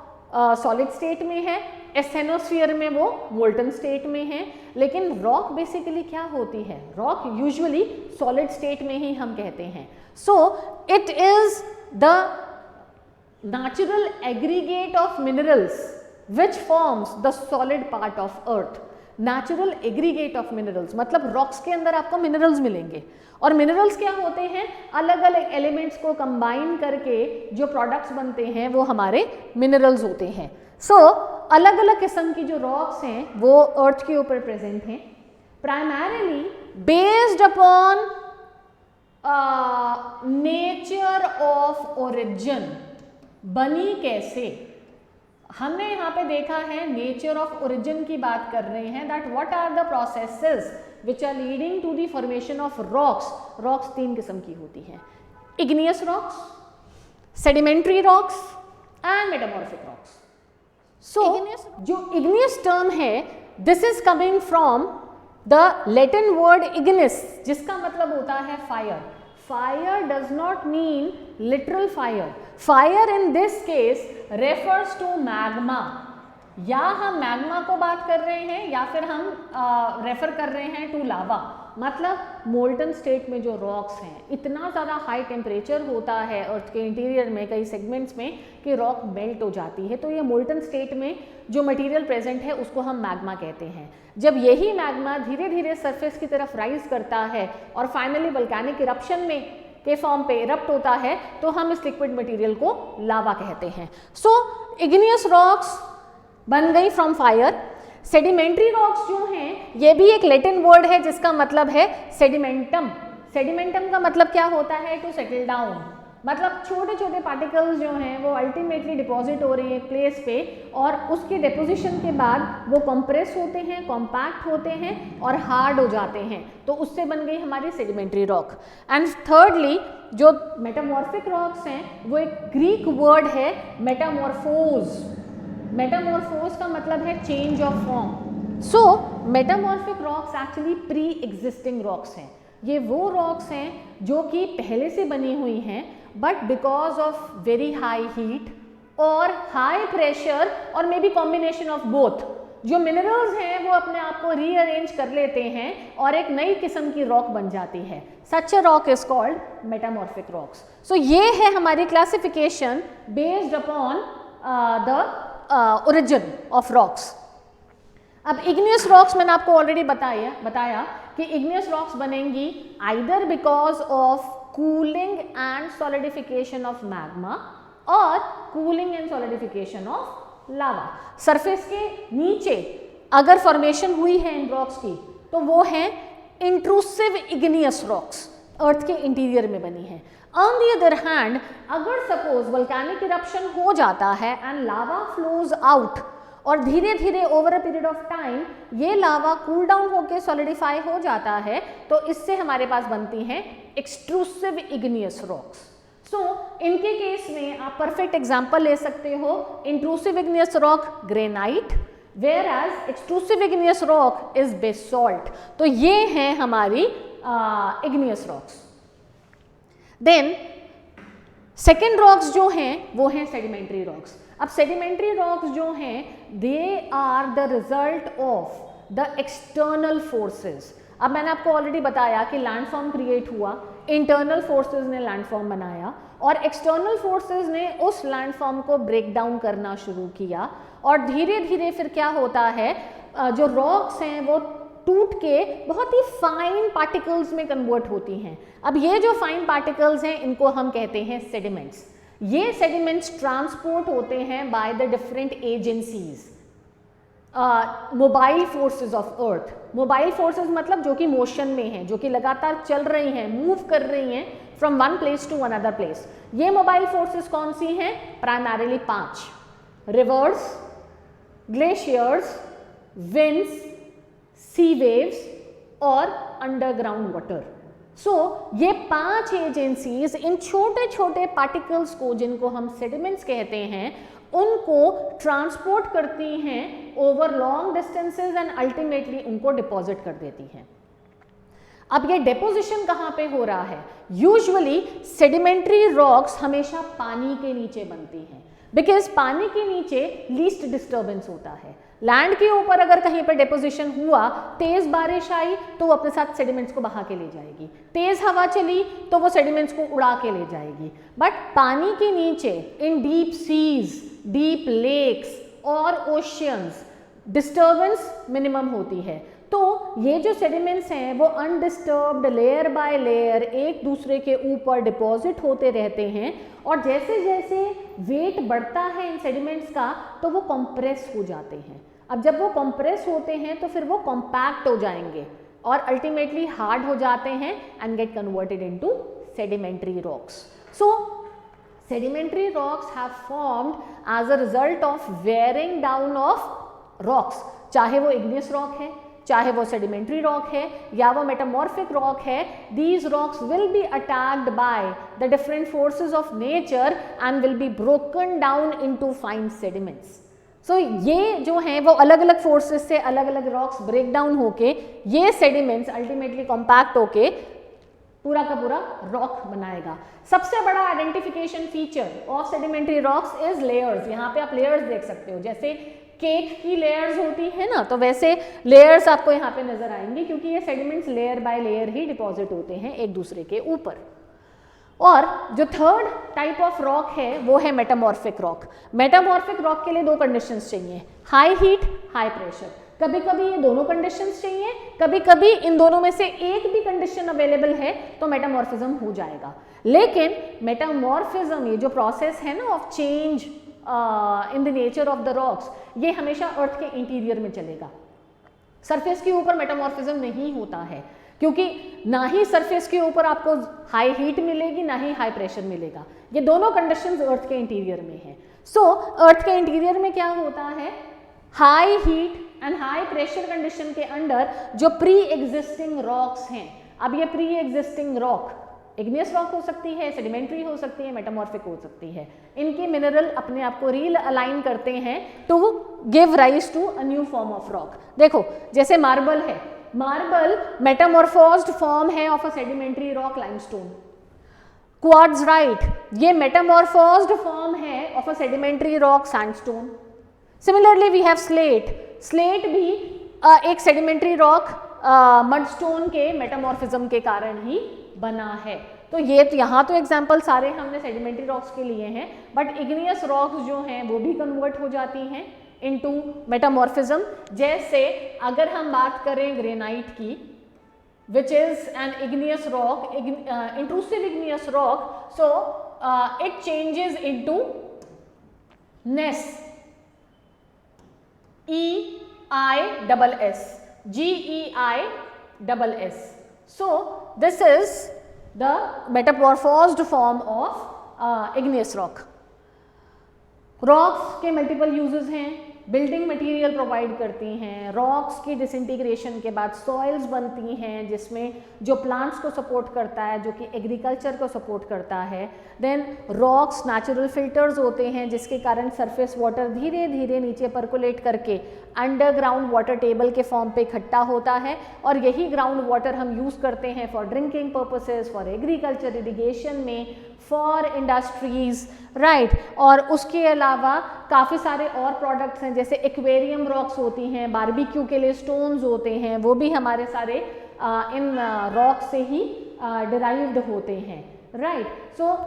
सॉलिड स्टेट में है, एस्थेनोस्फीयर में वो मोल्टन स्टेट में है, लेकिन रॉक बेसिकली क्या होती है? रॉक यूजुअली सॉलिड स्टेट में ही हम कहते हैं। So it is the natural aggregate of minerals which forms the solid part of earth. Natural aggregate of minerals मतलब रॉक्स के अंदर आपको मिनरल्स मिलेंगे, और मिनरल्स क्या होते हैं? अलग अलग एलिमेंट्स को कंबाइन करके जो प्रोडक्ट्स बनते हैं वो हमारे मिनरल्स होते हैं। सो अलग अलग किस्म की जो रॉक्स हैं वो अर्थ के ऊपर प्रेजेंट हैं, primarily based upon nature of origin. बनी कैसे? हमने यहाँ पे देखा है नेचर ऑफ ओरिजिन की बात कर रहे हैं, that what are the processes which are leading to the formation of rocks. Rocks तीन किस्म की होती हैं, igneous rocks, sedimentary rocks and metamorphic rocks. So जो इग्नियस टर्म है this is coming from the Latin word ignis, जिसका मतलब होता है fire. Fire does not mean literal fire. Fire in this case refers to magma. या हम मैग्मा को बात कर रहे हैं या फिर हम रेफर कर रहे हैं टू लावा। मतलब मोल्टन स्टेट में जो रॉक्स हैं, इतना ज़्यादा हाई टेम्परेचर होता है अर्थ के इंटीरियर में कई सेगमेंट्स में कि रॉक मेल्ट हो जाती है। तो ये मोल्टन स्टेट में जो मटेरियल प्रेजेंट है उसको हम मैग्मा कहते हैं। जब यही मैग्मा धीरे धीरे सरफेस की तरफ राइज करता है और फाइनली वोल्केनिक इरप्शन में के फॉर्म पे इरप्ट होता है तो हम इस लिक्विड मटेरियल को लावा कहते हैं। सो इग्नियस रॉक्स बन गई फ्रॉम फायर। सेडिमेंट्री रॉक्स जो हैं ये भी एक लैटिन वर्ड है जिसका मतलब है सेडिमेंटम। सेडिमेंटम का मतलब क्या होता है? To settle down. मतलब छोटे छोटे पार्टिकल्स जो हैं वो अल्टीमेटली डिपॉजिट हो रही है प्लेस पे और उसके डिपोजिशन के बाद वो कंप्रेस होते हैं, कॉम्पैक्ट होते हैं और हार्ड हो जाते हैं। तो उससे बन गई हमारी सेडिमेंट्री रॉक। एंड थर्डली जो मेटामॉर्फिक रॉक्स हैं वो एक ग्रीक वर्ड है मेटामॉर्फोज। मेटामॉर्फोज का मतलब है change of form. So metamorphic rocks actually pre existing rocks हैं। ये वो रॉक्स हैं जो कि पहले से बनी हुई हैं but because of very high heat और हाई प्रेशर और may be combination of both, जो मिनरल्स हैं वो अपने आप को रीअरेंज कर लेते हैं और एक नई किस्म की रॉक बन जाती है। Such a rock is called metamorphic rocks. So ये है हमारी classification based upon the origin of rocks. अब इग्नियस रॉक्स मैंने आपको ऑलरेडी बताया कि इग्नियस रॉक्स बनेंगी either because of cooling and solidification of magma और cooling and solidification of lava. Surface के नीचे अगर फॉर्मेशन हुई है इन रॉक्स की तो वो है इंट्रूसिव इग्नियस रॉक्स, अर्थ के इंटीरियर में बनी है। ऑन द अदर हैंड अगर सपोज वोल्केनिक इरप्शन हो जाता है एंड लावा फ्लोज आउट और धीरे धीरे over a period of time ये लावा कूल डाउन होकर सॉलिडिफाई हो जाता है तो इससे हमारे पास बनती हैं एक्सट्रूसिव इग्नियस रॉक्स। सो इनके केस में आप परफेक्ट एग्जांपल ले सकते हो intrusive igneous rock granite, whereas extrusive igneous rock is basalt. तो ये हैं हमारी igneous rocks. Then second rocks जो हैं वो हैं सेडिमेंट्री रॉक्स। अब सेडिमेंट्री रॉक्स जो हैं they are the result of the external forces. अब मैंने आपको ऑलरेडी बताया कि लैंडफॉर्म क्रिएट हुआ, इंटरनल फोर्सेस ने लैंडफॉर्म बनाया और एक्सटर्नल फोर्सेस ने उस लैंडफॉर्म को ब्रेक डाउन करना शुरू किया और धीरे धीरे फिर क्या होता है जो रॉक्स हैं वो टूट के बहुत ही फाइन पार्टिकल्स में कन्वर्ट होती हैं। अब ये जो फाइन पार्टिकल्स हैं इनको हम कहते हैं सेडिमेंट्स। ये सेडिमेंट्स ट्रांसपोर्ट होते हैं by the different agencies, mobile forces of earth. Mobile forces मतलब जो कि मोशन में हैं, जो कि लगातार चल रही हैं, मूव कर रही हैं from one place to another place. ये मोबाइल फोर्सेस कौन सी हैं? Primarily 5: rivers, glaciers, winds, sea waves और अंडरग्राउंड वाटर। सो ये 5 एजेंसीज इन छोटे छोटे पार्टिकल्स को जिनको हम सेडिमेंट्स कहते हैं उनको ट्रांसपोर्ट करती हैं over long distances and ultimately उनको डिपॉजिट कर देती हैं। अब ये डिपोजिशन कहाँ पे हो रहा है? यूजुअली सेडिमेंट्री रॉक्स हमेशा पानी के नीचे बनती हैं बिकॉज पानी के नीचे लीस्ट डिस्टर्बेंस होता है। लैंड के ऊपर अगर कहीं पर डिपोजिशन हुआ, तेज बारिश आई तो वो अपने साथ सेडिमेंट्स को बहा के ले जाएगी, तेज हवा चली तो वो सेडिमेंट्स को उड़ा के ले जाएगी। बट पानी के नीचे in deep seas, deep lakes और ओशियंस डिस्टर्बेंस मिनिमम होती है। तो ये जो सेडिमेंट्स हैं वो अनडिस्टर्ब्ड लेयर बाय लेयर एक दूसरे के ऊपर डिपॉजिट होते रहते हैं और जैसे जैसे वेट बढ़ता है इन सेडिमेंट्स का तो वो कंप्रेस हो जाते हैं। अब जब वो कंप्रेस होते हैं तो फिर वो कॉम्पैक्ट हो जाएंगे और अल्टीमेटली हार्ड हो जाते हैं and get converted into sedimentary rocks. So sedimentary rocks have formed as a result of wearing down of rocks, चाहे वो igneous rock है, चाहे वो sedimentary rock है या वो metamorphic rock है। These rocks will be attacked by the different forces of nature and will be broken down into fine sediments. So ये जो हैं वो अलग अलग forces से अलग अलग rocks break down होके ये sediments ultimately compact होके पूरा का पूरा रॉक बनाएगा। सबसे बड़ा identification feature of sedimentary rocks is layers. यहाँ पे आप लेयर्स देख सकते हो, जैसे केक की लेयर्स होती है ना, तो वैसे लेयर्स आपको यहाँ पे नजर आएंगे, क्योंकि ये sediments layer by layer he deposit होते हैं एक दूसरे के ऊपर। और जो थर्ड टाइप ऑफ रॉक है वो है मेटामॉर्फिक रॉक। मेटामॉर्फिक रॉक के लिए दो कंडीशंस चाहिए, हाई हीट, हाई प्रेशर। कभी कभी ये दोनों कंडीशंस चाहिए, कभी कभी इन दोनों में से एक भी कंडीशन अवेलेबल है तो मेटामॉर्फिज्म हो जाएगा। लेकिन मेटामॉर्फिज्म, ये जो प्रोसेस है ना of change in the nature of the rocks, ये हमेशा अर्थ के इंटीरियर में चलेगा। सरफेस के ऊपर मेटामॉर्फिज्म नहीं होता है, क्योंकि ना ही सरफेस के ऊपर आपको हाई हीट मिलेगी ना ही हाई प्रेशर मिलेगा। ये दोनों कंडीशंस अर्थ के इंटीरियर में है। सो अर्थ के इंटीरियर में क्या होता है, high heat and high pressure condition के अंडर जो प्री एग्जिस्टिंग रॉक्स हैं, अब ये pre existing rock igneous rock हो सकती है, सेडिमेंट्री हो सकती है, मेटामॉर्फिक हो सकती है, इनके मिनरल अपने आप को री अलाइन करते हैं to give rise to a new form of rock. देखो जैसे मार्बल है, मार्बल मेटामॉर्फोज्ड फॉर्म है of a sedimentary rock limestone. Quartzite ये मेटामॉर्फोज्ड फॉर्म है of a sedimentary rock sandstone. Similarly we have slate, slate भी एक सेडिमेंट्री रॉक मडस्टोन के मेटामॉर्फिज्म के कारण ही बना है। तो ये तो यहाँ तो एग्जाम्पल सारे हमने सेडिमेंट्री रॉक्स के लिए हैं, बट इग्नियस रॉक्स जो हैं वो भी कन्वर्ट हो जाती हैं इनटू मेटामॉर्फिज्म। जैसे अगर हम बात करें ग्रेनाइट की, which is an igneous rock, intrusive igneous rock, so it changes into gneiss, EISS, GEISS. So this is the metamorphosed form of igneous rock. Rocks के मल्टीपल यूजेस हैं, बिल्डिंग मटेरियल प्रोवाइड करती हैं, रॉक्स की डिसइंटीग्रेशन के बाद सॉइल्स बनती हैं जिसमें जो प्लांट्स को सपोर्ट करता है, जो कि एग्रीकल्चर को सपोर्ट करता है। देन रॉक्स नेचुरल फिल्टर्स होते हैं जिसके कारण सरफेस वाटर धीरे धीरे नीचे परकोलेट करके अंडरग्राउंड वाटर टेबल के फॉर्म पे इकट्ठा होता है, और यही ग्राउंड वाटर हम यूज़ करते हैं for drinking purposes, for agriculture, irrigation में, फॉर इंडस्ट्रीज, राइट। और उसके अलावा काफ़ी सारे और प्रोडक्ट्स हैं, जैसे एक्वेरियम रॉक्स होती हैं, बारबेक्यू के लिए स्टोन्स होते हैं, वो भी हमारे सारे इन रॉक से ही डिराइव्ड होते हैं, राइट। सो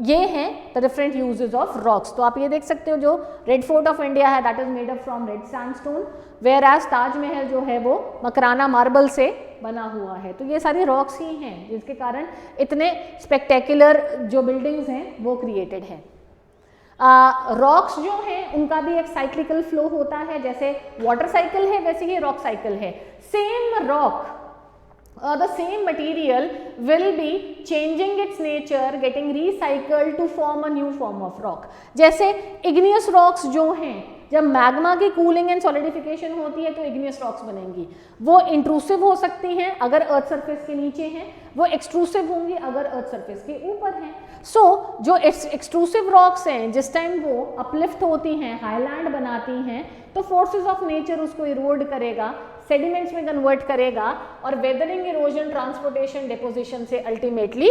ये हैं the different uses of rocks. तो आप ये देख सकते हो जो रेड फोर्ट ऑफ इंडिया है that is made up from red sandstone, whereas Taj Mahal जो है वो मकराना मार्बल से बना हुआ है। तो ये सारी रॉक्स ही हैं जिसके कारण इतने स्पेक्टेकुलर जो बिल्डिंग्स हैं वो क्रिएटेड हैं। रॉक्स जो हैं उनका भी एक साइक्लिकल फ्लो होता है, जैसे वाटर साइकिल है वैसे ही रॉक साइकिल है। Same rock the same material will be changing its nature, getting recycled to form a new form of rock. जैसे igneous rocks जो हैं, जब मैग्मा की कूलिंग एंड सॉलिडिफिकेशन होती है तो इग्नियस रॉक्स बनेंगी। वो इंट्रूसिव हो सकती हैं अगर अर्थ सरफेस के नीचे हैं, वो एक्सट्रूसिव होंगी अगर अर्थ सरफेस के ऊपर हैं। सो जो एक्सट्रूसिव रॉक्स हैं जिस टाइम वो अपलिफ्ट होती हैं, हाईलैंड बनाती हैं, तो फोर्सेस ऑफ नेचर उसको इरोड करेगा, सेडिमेंट्स में कन्वर्ट करेगा, और वेदरिंग, इरोजन, ट्रांसपोर्टेशन, डिपोजिशन से अल्टीमेटली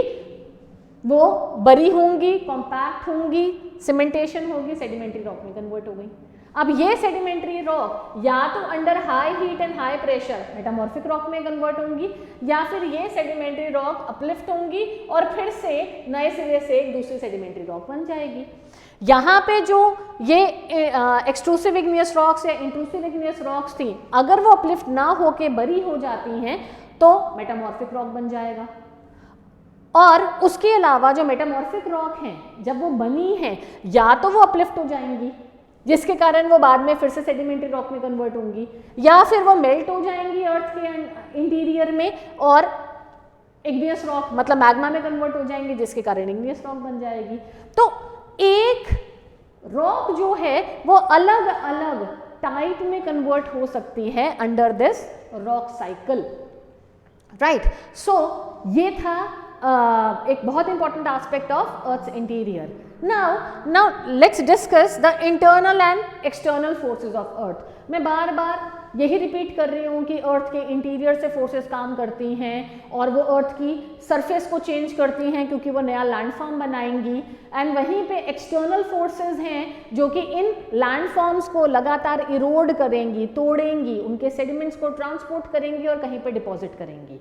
वो बरी होंगी, कॉम्पैक्ट होंगी, सीमेंटेशन होगी, सेडिमेंट्री रॉक में कन्वर्ट हो गई। अब ये सेडिमेंट्री रॉक या तो under high heat and high pressure metamorphic rock में कन्वर्ट होंगी, या फिर ये सेडिमेंट्री रॉक अपलिफ्ट होंगी और फिर से नए सिरे से एक दूसरी सेडिमेंट्री रॉक बन जाएगी। यहाँ पे जो ये एक्सट्रूसिव इग्नियस रॉक्स या इंट्रूसिव इग्नियस रॉक्स थी, अगर वो अपलिफ्ट ना होके बरी हो जाती हैं तो मेटामॉर्फिक रॉक बन जाएगा। और उसके अलावा जो मेटामॉर्फिक रॉक हैं जब वो बनी हैं या तो वो अपलिफ्ट हो जाएंगी जिसके कारण वो बाद में फिर से सेडिमेंट्री रॉक में कन्वर्ट होंगी, या फिर वो मेल्ट हो जाएंगी अर्थ के इंटीरियर में और इग्नियस रॉक मतलब मैग्मा में कन्वर्ट हो जाएंगी जिसके कारण इग्नियस रॉक बन जाएगी। तो एक रॉक जो है वो अलग अलग टाइप में कन्वर्ट हो सकती है under this rock cycle, right. So ये था एक बहुत important aspect of earth interior. Now let's discuss the internal and external forces of earth. मैं बार बार यही रिपीट कर रही हूँ कि अर्थ के इंटीरियर से फोर्सेस काम करती हैं और वो अर्थ की सरफेस को चेंज करती हैं क्योंकि वो नया लैंडफॉर्म बनाएंगी, एंड वहीं पे एक्सटर्नल फोर्सेस हैं जो कि इन लैंडफॉर्म्स को लगातार इरोड करेंगी, तोड़ेंगी, उनके सेडिमेंट्स को ट्रांसपोर्ट करेंगी और कहीं पे डिपॉजिट करेंगी।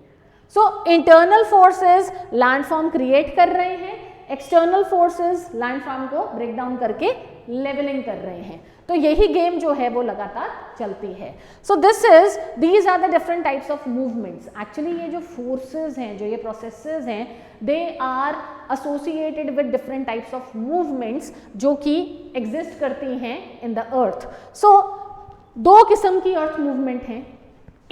So internal forces landform create कर रहे हैं, एक्सटर्नल फोर्सेस लैंडफॉर्म को ब्रेक डाउन करके लेवलिंग कर रहे हैं। तो यही गेम जो है वो लगातार चलती है। So these are the different types of movements. Actually ये जो फोर्सेस हैं, जो ये प्रोसेसेस हैं, they are associated with different types of movements जो कि एग्जिस्ट करती हैं इन द अर्थ। सो दो किस्म की अर्थ मूवमेंट हैं।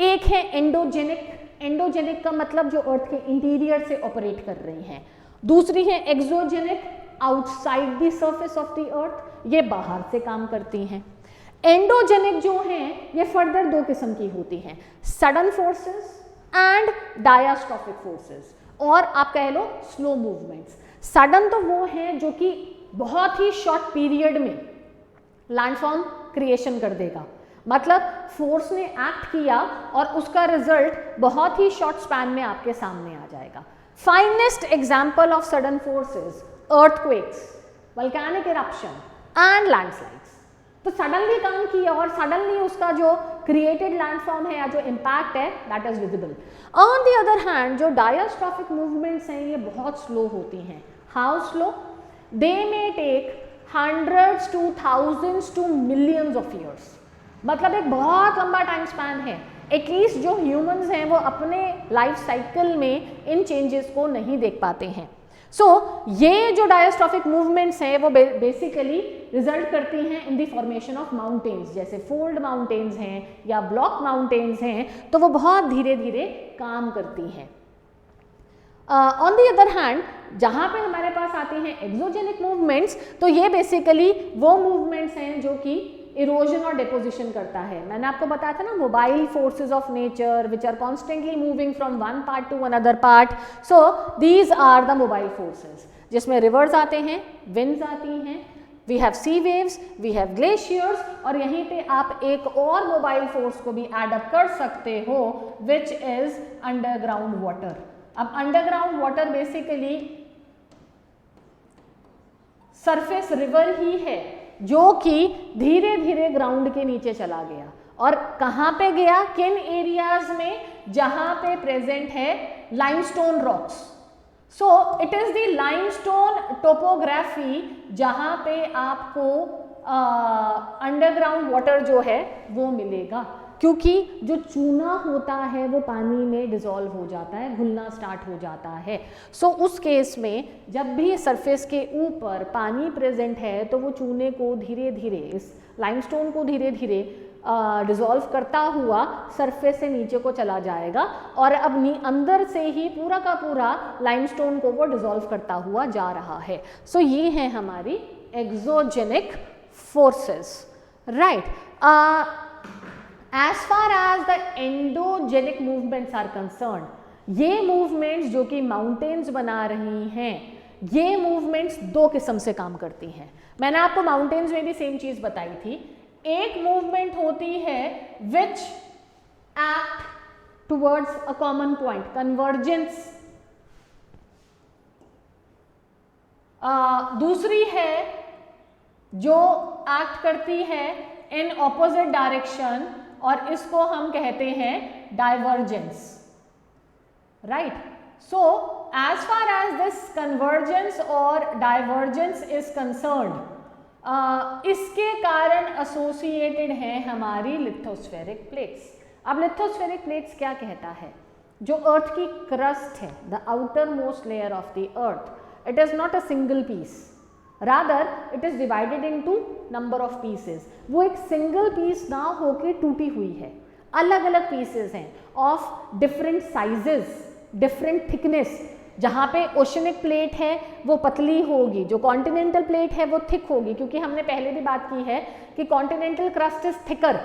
एक है एंडोजेनिक, एंडोजेनिक का मतलब जो अर्थ के इंटीरियर से ऑपरेट कर रही हैं। दूसरी है exogenic, outside the surface of the अर्थ, ये बाहर से काम करती हैं। एंडोजेनिक जो हैं ये फर्दर दो किस्म की होती हैं, sudden forces and diastrophic forces, और आप कह लो स्लो मूवमेंट्स। सडन तो वो हैं जो कि बहुत ही शॉर्ट पीरियड में लैंडफॉर्म क्रिएशन कर देगा, मतलब फोर्स ने एक्ट किया और उसका रिजल्ट बहुत ही शॉर्ट स्पैन में आपके सामने आ जाएगा। Finest example of sudden forces earthquakes, volcanic eruption and landslides। तो सडनली काम किया और सडनली उसका जो क्रिएटेड लैंडफॉर्म है या जो इम्पैक्ट है that is visible. On the other hand जो डायस्ट्रॉफिक मूवमेंट्स हैं ये बहुत स्लो होती हैं। How slow? They may take hundreds to thousands to millions of years, मतलब एक बहुत लंबा टाइम स्पैन है। एटलीस्ट जो ह्यूमंस हैं वो अपने लाइफ साइकिल में इन चेंजेस को नहीं देख पाते हैं। सो ये जो डायस्ट्रॉफिक मूवमेंट्स हैं वो बेसिकली रिजल्ट करती हैं in the formation of mountains, जैसे फोल्ड माउंटेन्स हैं या ब्लॉक माउंटेन्स हैं, तो वो बहुत धीरे धीरे काम करती हैं। ऑन द अदर हैंड जहाँ पे हमारे पास आती हैं एक्सोजेनिक मूवमेंट्स, तो ये बेसिकली वो मूवमेंट्स हैं जो कि इरोजन और डिपोजिशन करता है। मैंने आपको बताया था ना, mobile forces of nature which are constantly moving from one part to another part. So these are the mobile forces, जिसमें रिवर्स आते हैं, विंड्स आती हैं, we have sea waves, we have glaciers, और यहीं पे आप एक और मोबाइल फोर्स को भी एड अप कर सकते हो विच इज अंडरग्राउंड वाटर। अब underground water basically surface river ही है जो कि धीरे धीरे ग्राउंड के नीचे चला गया, और कहाँ पे गया? किन एरियाज में? जहाँ पे प्रेजेंट है limestone rocks. So it is the limestone topography जहाँ पे आपको अंडरग्राउंड वाटर जो है वो मिलेगा, क्योंकि जो चूना होता है वो पानी में डिसॉल्व हो जाता है, घुलना स्टार्ट हो जाता है। सो उस केस में जब भी सरफेस के ऊपर पानी प्रेजेंट है तो वो चूने को धीरे धीरे, इस लाइमस्टोन को धीरे धीरे डिसॉल्व करता हुआ सरफेस से नीचे को चला जाएगा, और अब अंदर से ही पूरा का पूरा लाइमस्टोन को वो डिसॉल्व करता हुआ जा रहा है। सो ये है हमारी exogenic forces, right. As far as the endogenic movements are concerned, ये movements जो कि mountains बना रही हैं, ये movements दो किस्म से काम करती हैं। मैंने आपको mountains में भी सेम चीज बताई थी। एक movement होती है which act towards a common point, convergence। दूसरी है जो act करती है in opposite direction, और इसको हम कहते हैं divergence, right. So as far as this convergence और डाइवर्जेंस इज कंसर्न्ड, इसके कारण एसोसिएटेड है हमारी लिथोस्फेरिक प्लेट्स। अब लिथोस्फेरिक प्लेट्स क्या कहता है? जो अर्थ की क्रस्ट है, the outermost layer of the earth, it is not a single piece, rather it is divided into number of pieces. वो एक सिंगल पीस ना होके टूटी हुई है, अलग अलग पीसेस हैं of different sizes, different thickness. जहाँ पे ओशनिक प्लेट है वो पतली होगी, जो कॉन्टिनेंटल प्लेट है वो थिक होगी, क्योंकि हमने पहले भी बात की है कि continental crust is thicker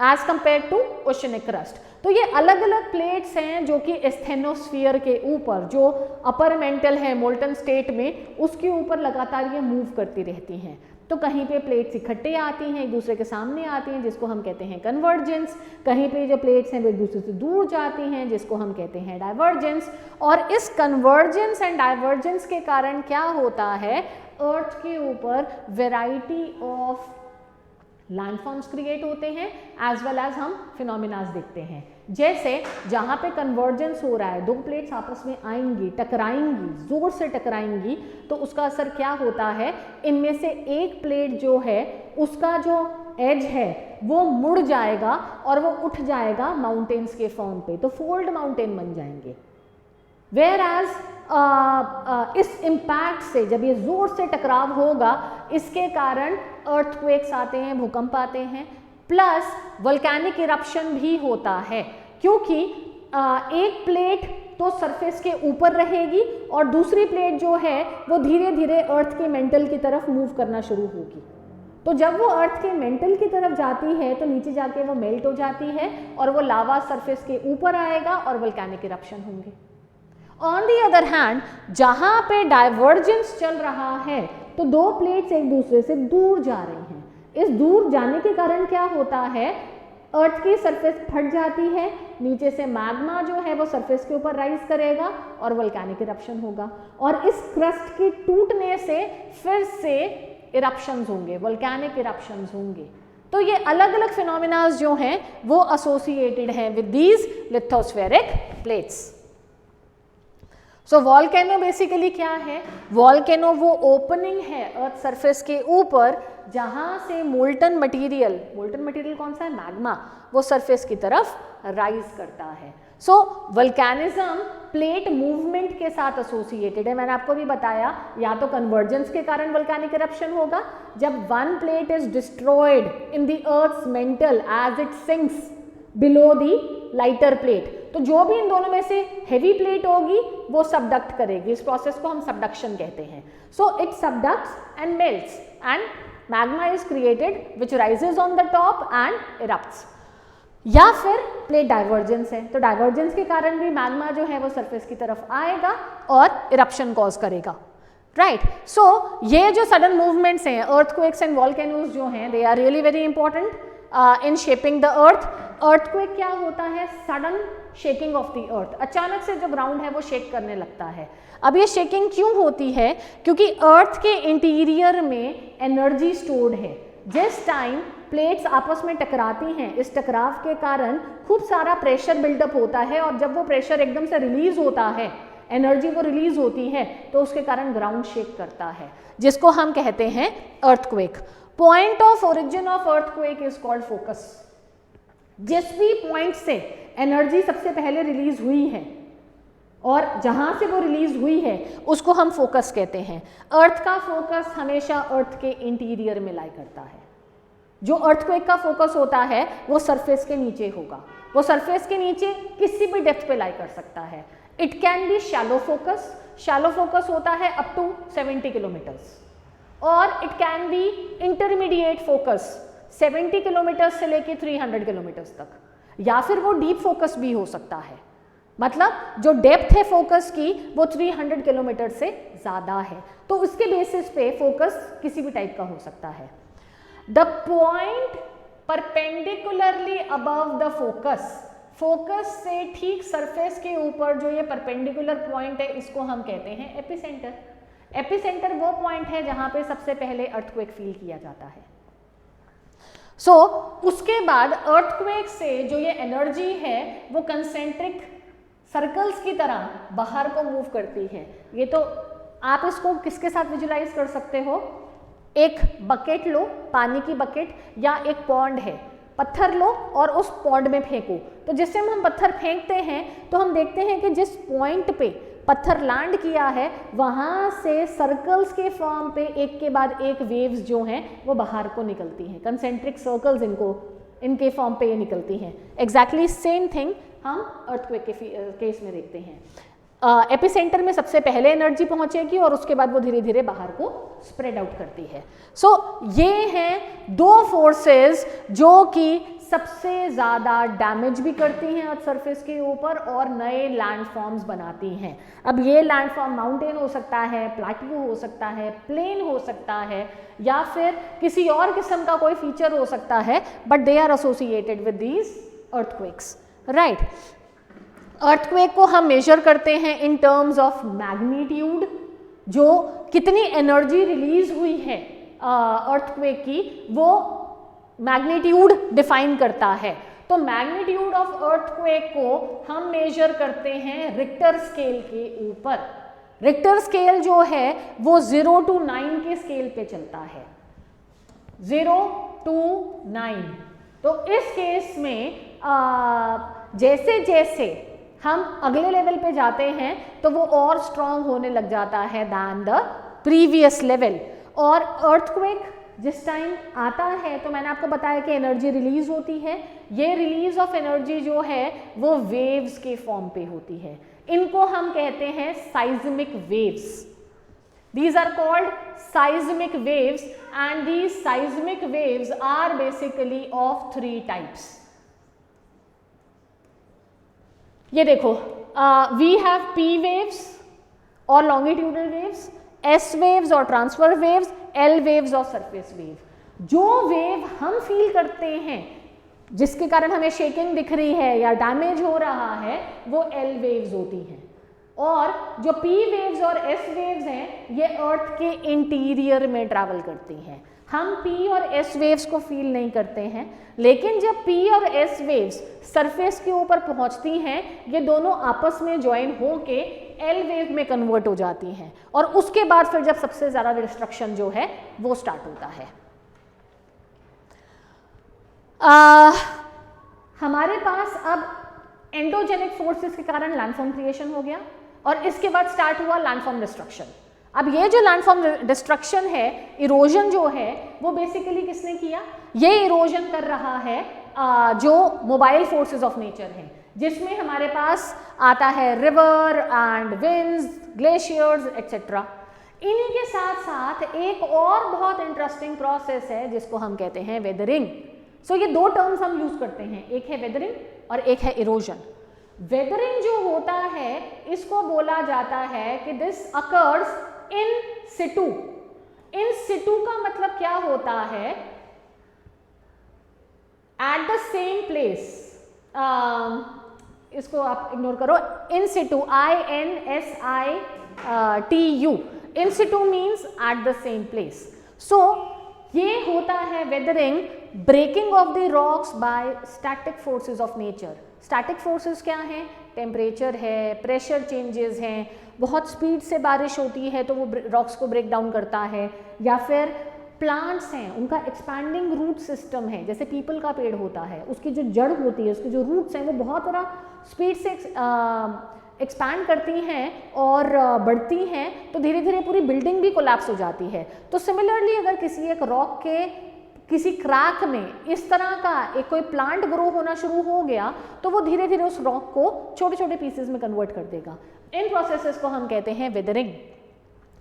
as compare to oceanic crust. तो ये अलग अलग प्लेट्स हैं जो कि स्टेनोस्फीयर के ऊपर, जो अपर मेंटल है मोल्टन स्टेट में, उसके ऊपर लगातार ये मूव करती रहती हैं। तो कहीं पे प्लेट्स इकट्ठे आती हैं, एक दूसरे के सामने आती हैं, जिसको हम कहते हैं कन्वर्जेंस। कहीं पे जो प्लेट्स हैं वो एक दूसरे से दूर जाती हैं, जिसको हम कहते हैं डाइवर्जेंस। और इस कन्वर्जेंस एंड डाइवर्जेंस के कारण क्या होता है, अर्थ के ऊपर वेराइटी ऑफ लैंडफॉर्म्स क्रिएट होते हैं, एज वेल एज हम फिनोमिनास देखते हैं। जैसे जहाँ पे कन्वर्जेंस हो रहा है, दो प्लेट्स आपस में आएंगी, टकराएंगी, जोर से टकराएंगी, तो उसका असर क्या होता है, इनमें से एक प्लेट जो है उसका जो एज है वो मुड़ जाएगा और वो उठ जाएगा माउंटेन्स के फॉर्म पे, तो फोल्ड माउंटेन बन जाएंगे। वेयर एज इस इम्पैक्ट से, जब ये जोर से टकराव होगा, इसके कारण अर्थक्वेक्स आते हैं, भूकंप आते हैं, प्लस वोल्केनिक इरप्शन भी होता है, क्योंकि एक प्लेट तो सरफेस के ऊपर रहेगी और दूसरी प्लेट जो है वो धीरे धीरे अर्थ के मेंटल की तरफ मूव करना शुरू होगी। तो जब वो अर्थ के मेंटल की तरफ जाती है तो नीचे जाके वो मेल्ट हो जाती है और वो लावा सरफेस के ऊपर आएगा और वोल्केनिक इरप्शन होंगे। ऑन दी अदर हैंड, जहाँ पे डाइवर्जेंस चल रहा है तो दो प्लेट्स एक दूसरे से दूर जा रही हैं। इस दूर जाने के कारण क्या होता है, अर्थ की सरफेस फट जाती है, नीचे से मैग्मा जो है वो सरफेस के ऊपर राइज करेगा और वोल्केनिक इरप्शन होगा, और इस क्रस्ट के टूटने से फिर से इरप्शंस होंगे, वोल्केनिक इरप्शंस होंगे। तो ये अलग अलग फिनोमिनास जो हैं वो एसोसिएटेड हैं with these lithospheric plates. So volcano basically क्या है, वॉल्केनो वो ओपनिंग है अर्थ सरफेस के ऊपर जहां से मोल्टन मटेरियल कौन सा है, मैग्मा, वो सरफेस की तरफ राइज करता है। सो वल्केनिज्म प्लेट मूवमेंट के साथ एसोसिएटेड है। मैंने आपको भी बताया, या तो कन्वर्जेंस के कारण वोल्केनिक इरप्शन होगा, जब one plate is destroyed in the earth's mantle as it sinks below the lighter plate, तो जो भी इन दोनों में से हेवी प्लेट होगी वो सबडक्ट करेगी। इस प्रोसेस को हम सबडक्शन कहते हैं। So it subducts and melts and magma is created which rises on the top and erupts. या फिर प्लेट डाइवर्जेंस है, तो डाइवर्जेंस के कारण भी मैग्मा जो है वो सरफेस की तरफ आएगा और इरप्शन कॉज करेगा, राइट। सो ये जो सडन मूवमेंट्स हैं, अर्थक्वेक्स एंड वॉल्केनोज जो हैं, they are really very important in shaping the earth. Earthquake क्या होता है, sudden shaking of the earth, अचानक से जो ग्राउंड है वो शेक करने लगता है। अब ये शेकिंग क्यों होती है, क्योंकि अर्थ के इंटीरियर में एनर्जी स्टोर्ड है। जिस टाइम प्लेट्स आपस में टकराती हैं, इस टकराव के कारण खूब सारा प्रेशर बिल्डअप होता है, और जब वो प्रेशर एकदम से रिलीज होता है, एनर्जी वो रिलीज होती है, तो उसके कारण ग्राउंड शेक करता है, जिसको हम कहते हैं earthquake. Point of origin of earthquake is called focus. जिस भी पॉइंट से एनर्जी सबसे पहले रिलीज हुई है और जहां से वो रिलीज हुई है उसको हम फोकस कहते हैं। अर्थ का फोकस हमेशा अर्थ के इंटीरियर में लाई करता है। जो अर्थक्वेक का फोकस होता है वो सरफेस के नीचे होगा, वो सरफेस के नीचे किसी भी डेप्थ पे लाई कर सकता है। It can be shallow focus, shallow focus होता है अप टू 70 किलोमीटर्स, और it can be intermediate focus 70 kilometres से लेके 300 किलोमीटर्स तक, या फिर वो डीप फोकस भी हो सकता है। मतलब जो डेप्थ है फोकस की वो 300 किलोमीटर से ज़्यादा है, तो उसके बेसिस पे फोकस किसी भी टाइप का हो सकता है। The point perpendicularly above the focus, focus से ठीक सरफेस के ऊपर जो ये परपेंडिकुलर पॉइंट है इसको हम कहते हैं एपिसेंटर। एपिसेंटर वो पॉइंट है जहां पे सबसे पहले अर्थक्वेक फील किया जाता है। सो उसके बाद अर्थक्वेक से जो ये एनर्जी है वो कंसेंट्रिक सर्कल्स की तरह बाहर को मूव करती है। ये तो आप इसको किसके साथ विजुलाइज कर सकते हो, एक बकेट लो, पानी की बकेट, या एक पॉन्ड है, पत्थर लो और उस पॉन्ड में फेंको। तो जिससे हम पत्थर फेंकते हैं तो हम देखते हैं कि जिस पॉइंट पे पत्थर लैंड किया है वहाँ से सर्कल्स के फॉर्म पे एक के बाद एक वेव्स जो हैं वो बाहर को निकलती हैं। कंसेंट्रिक सर्कल्स इनके फॉर्म पे ये निकलती हैं। एग्जैक्टली सेम थिंग हम अर्थक्वेक के केस में देखते हैं। एपिसेंटर में सबसे पहले एनर्जी पहुंचेगी और उसके बाद वो धीरे धीरे बाहर को स्प्रेड आउट करती है। सो ये हैं दो फोर्सेस जो कि सबसे ज़्यादा डैमेज भी करती हैं अर्थ सरफेस के ऊपर और नए लैंडफॉर्म्स बनाती हैं। अब ये लैंडफॉर्म माउंटेन हो सकता है, प्लेट्यू हो सकता है, प्लेन हो सकता है, या फिर किसी और किस्म का कोई फीचर हो सकता है, but they are associated with these earthquakes, right. Earthquake को हम मेजर करते हैं इन टर्म्स ऑफ मैग्नीट्यूड, जो कितनी एनर्जी रिलीज हुई है अर्थक्वेक की, वो मैग्नीट्यूड डिफाइन करता है। तो मैग्नीट्यूड ऑफ अर्थक्वेक को हम मेजर करते हैं रिक्टर स्केल के ऊपर। रिक्टर स्केल जो है वो 0 to 9 के स्केल पे चलता है, 0 to 9। तो इस केस में जैसे जैसे हम अगले लेवल पे जाते हैं तो वो और स्ट्रॉन्ग होने लग जाता है दैन द प्रीवियस लेवल। और अर्थक्वेक जिस टाइम आता है तो मैंने आपको बताया कि एनर्जी रिलीज होती है। ये रिलीज ऑफ एनर्जी जो है वो वेव्स के फॉर्म पे होती है। इनको हम कहते हैं seismic waves. These are called seismic waves and these seismic waves are basically of 3 types. ये देखो, we have P waves और longitudinal waves, S waves और transfer waves, L waves और surface wave। जो वेव हम फील करते हैं जिसके कारण हमें शेकिंग दिख रही है या डैमेज हो रहा है वो L waves होती हैं। और जो P वेव्स और S वेव्स हैं ये अर्थ के इंटीरियर में ट्रैवल करती हैं। हम P और S वेव्स को फील नहीं करते हैं, लेकिन जब P और S वेव्स सरफेस के ऊपर पहुंचती हैं ये दोनों आपस में ज्वाइन होके L वेव में कन्वर्ट हो जाती हैं और उसके बाद फिर जब सबसे ज़्यादा डिस्ट्रक्शन जो है वो स्टार्ट होता है। हमारे पास अब एंडोजेनिक फोर्सेस के कारण लैंडफॉर्म क्रिएशन हो गया और इसके बाद स्टार्ट हुआ लैंडफॉर्म डिस्ट्रक्शन। अब ये जो लैंडफॉर्म डिस्ट्रक्शन है, इरोजन जो है वो बेसिकली किसने किया? ये इरोजन कर रहा है जो मोबाइल फोर्सेस ऑफ नेचर हैं, जिसमें हमारे पास आता है river and winds, glaciers etcetera. इन्हीं के साथ साथ एक और बहुत इंटरेस्टिंग प्रोसेस है जिसको हम कहते हैं वेदरिंग। सो ये दो टर्म्स हम यूज करते हैं, एक है वेदरिंग और एक है इरोजन। वेदरिंग जो होता है इसको बोला जाता है कि दिस अकर्स इन सिटू। इन सिटू का मतलब क्या होता है? At the same place. इसको आप इग्नोर करो। In situ, INSITU, in situ means at the same place. So ये होता है weathering, breaking of the rocks by static forces of nature. Static forces क्या हैं? टेम्परेचर है, प्रेशर चेंजेस हैं, बहुत स्पीड से बारिश होती है तो वो रॉक्स को ब्रेक डाउन करता है, या फिर प्लांट्स हैं उनका एक्सपैंडिंग रूट सिस्टम है, जैसे पीपल का पेड़ होता है उसकी जो जड़ होती है, उसके जो रूट्स हैं वो बहुत ज़्यादा स्पीड से एक्सपैंड करती हैं और बढ़ती हैं तो धीरे धीरे पूरी बिल्डिंग भी कोलैप्स हो जाती है। तो सिमिलरली अगर किसी एक रॉक के किसी क्रैक में इस तरह का एक कोई प्लांट ग्रो होना शुरू हो गया तो वो धीरे धीरे उस रॉक को छोटे छोटे पीसेस में कन्वर्ट कर देगा। इन प्रोसेसेस को हम कहते हैं weathering.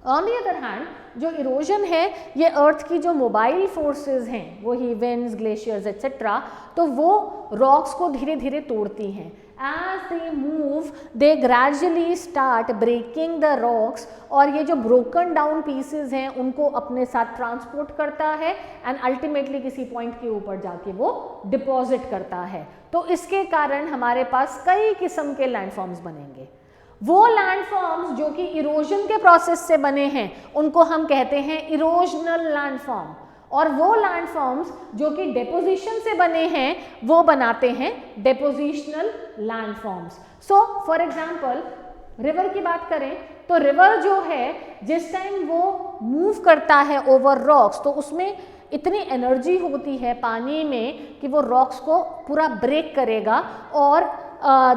On the other hand जो इरोजन है ये अर्थ की जो मोबाइल फोर्सेस हैं, वही विंड्स, ग्लेशियर्स एक्सेट्रा, तो वो रॉक्स को धीरे धीरे तोड़ती हैं। As they move, they gradually start breaking the rocks और ये जो broken down pieces हैं उनको अपने साथ ट्रांसपोर्ट करता है एंड अल्टीमेटली किसी पॉइंट के ऊपर जाके वो डिपॉजिट करता है। तो इसके कारण हमारे पास कई किस्म के लैंडफॉर्म्स बनेंगे। वो लैंडफॉर्म्स जो कि इरोजन के प्रोसेस से बने हैं उनको हम कहते हैं इरोजनल लैंडफॉर्म, और वो लैंडफॉर्म्स जो कि डेपोजिशन से बने हैं वो बनाते हैं डेपोजिशनल landforms. So for example river की बात करें तो रिवर जो है जिस टाइम वो मूव करता है ओवर रॉक्स तो उसमें इतनी एनर्जी होती है पानी में कि वो रॉक्स को पूरा ब्रेक करेगा और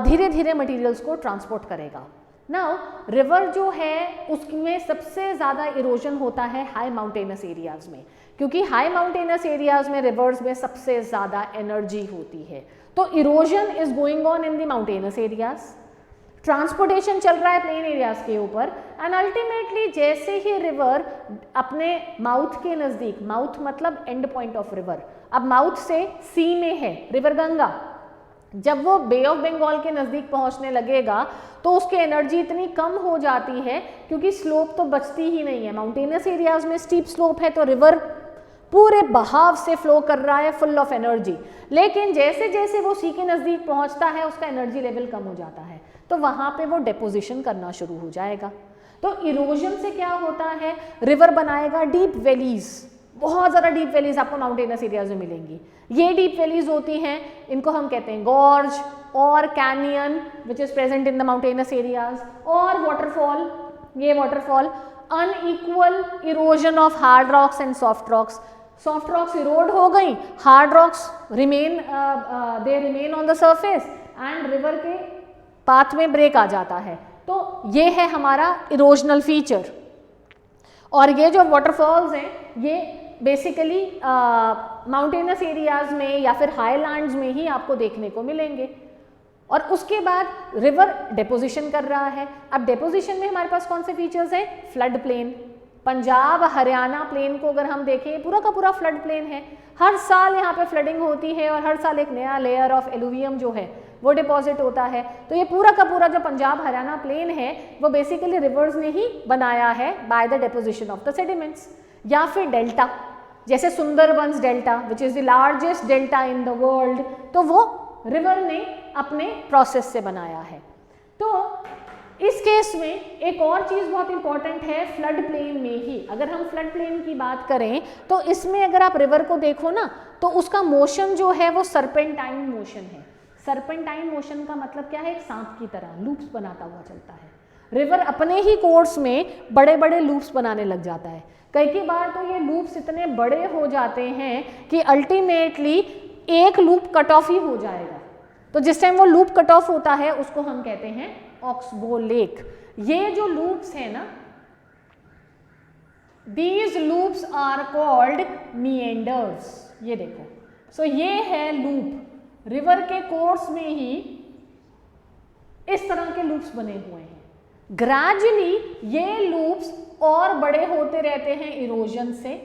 धीरे धीरे मटेरियल्स को ट्रांसपोर्ट करेगा। नाउ रिवर जो है उसमें सबसे ज़्यादा इरोजन होता है हाई माउंटेनस एरियाज में, क्योंकि हाई माउंटेनस एरियाज में रिवर्स में सबसे ज़्यादा एनर्जी होती है। तो erosion is going on in the mountainous areas. Transportation चल रहा है प्लेन एरियाज के ऊपर, एंड अल्टीमेटली जैसे ही रिवर अपने माउथ के नज़दीक, माउथ मतलब एंड पॉइंट ऑफ रिवर, अब माउथ से सी में है रिवर गंगा, जब वो बे ऑफ बंगाल के नज़दीक पहुंचने लगेगा तो उसकी एनर्जी इतनी कम हो जाती है क्योंकि स्लोप तो बचती ही नहीं है, माउंटेनियस एरियाज में स्टीप स्लोप है तो रिवर पूरे बहाव से फ्लो कर रहा है फुल ऑफ एनर्जी, लेकिन जैसे जैसे वो सी के नज़दीक पहुंचता है उसका एनर्जी लेवल कम हो जाता है, तो वहाँ पे वो डेपोजिशन करना शुरू हो जाएगा। तो इरोजन से क्या होता है, रिवर बनाएगा डीप वैलीज, बहुत ज़्यादा डीप वैलीज आपको माउंटेनियस एरियाज में मिलेंगी। ये डीप वैलीज होती हैं, इनको हम कहते हैं गॉर्ज और canyon which is present in the mountainous areas, और वाटरफॉल, ये waterfall, unequal erosion of hard rocks and soft rocks, soft rocks Erode हो गई, hard rocks remain, they remain on the surface and river के पाथ में ब्रेक आ जाता है। तो ये है हमारा इरोजनल फीचर। और ये जो वाटरफॉल्स हैं ये बेसिकली माउंटेनस एरियाज में या फिर हाईलैंड्स में ही आपको देखने को मिलेंगे। और उसके बाद रिवर डेपोजिशन कर रहा है। अब डेपोजिशन में हमारे पास कौन से फीचर्स हैं, flood plain, Punjab Haryana plain को अगर हम देखें पूरा का पूरा फ्लड प्लेन है, हर साल यहाँ पे फ्लडिंग होती है और हर साल एक नया लेयर ऑफ एलुवियम जो है वो डिपॉजिट होता है। तो ये पूरा का पूरा जो पंजाब हरियाणा प्लेन है वो बेसिकली रिवर्स ने ही बनाया है by the deposition of the sediments. या फिर डेल्टा, जैसे Sundarbans delta which is the largest delta in the world, तो वो रिवर ने अपने प्रोसेस से बनाया है। तो इस केस में एक और चीज़ बहुत इंपॉर्टेंट है, फ्लड प्लेन में ही अगर हम फ्लड प्लेन की बात करें तो इसमें अगर आप रिवर को देखो ना तो उसका मोशन जो है वो सर्पेंटाइन मोशन है। सर्पेंटाइन मोशन का मतलब क्या है, एक सांप की तरह लूप्स बनाता हुआ चलता है। रिवर अपने ही कोर्स में बड़े बड़े लूप्स बनाने लग जाता है। कई बार तो ये लूप्स इतने बड़े हो जाते हैं कि अल्टीमेटली एक लूप कट ऑफ ही हो जाएगा। तो जिस टाइम वो लूप कट ऑफ होता है उसको हम कहते हैं ऑक्सबो लेक। ये जो लूप्स है ना, दीज लूप्स आर कॉल्ड मीएंडर्स। ये देखो, सो ये है लूप, रिवर के कोर्स में ही इस तरह के लूप्स बने हुए हैं। ग्रेजुअली ये लूप्स और बड़े होते रहते हैं इरोजन से,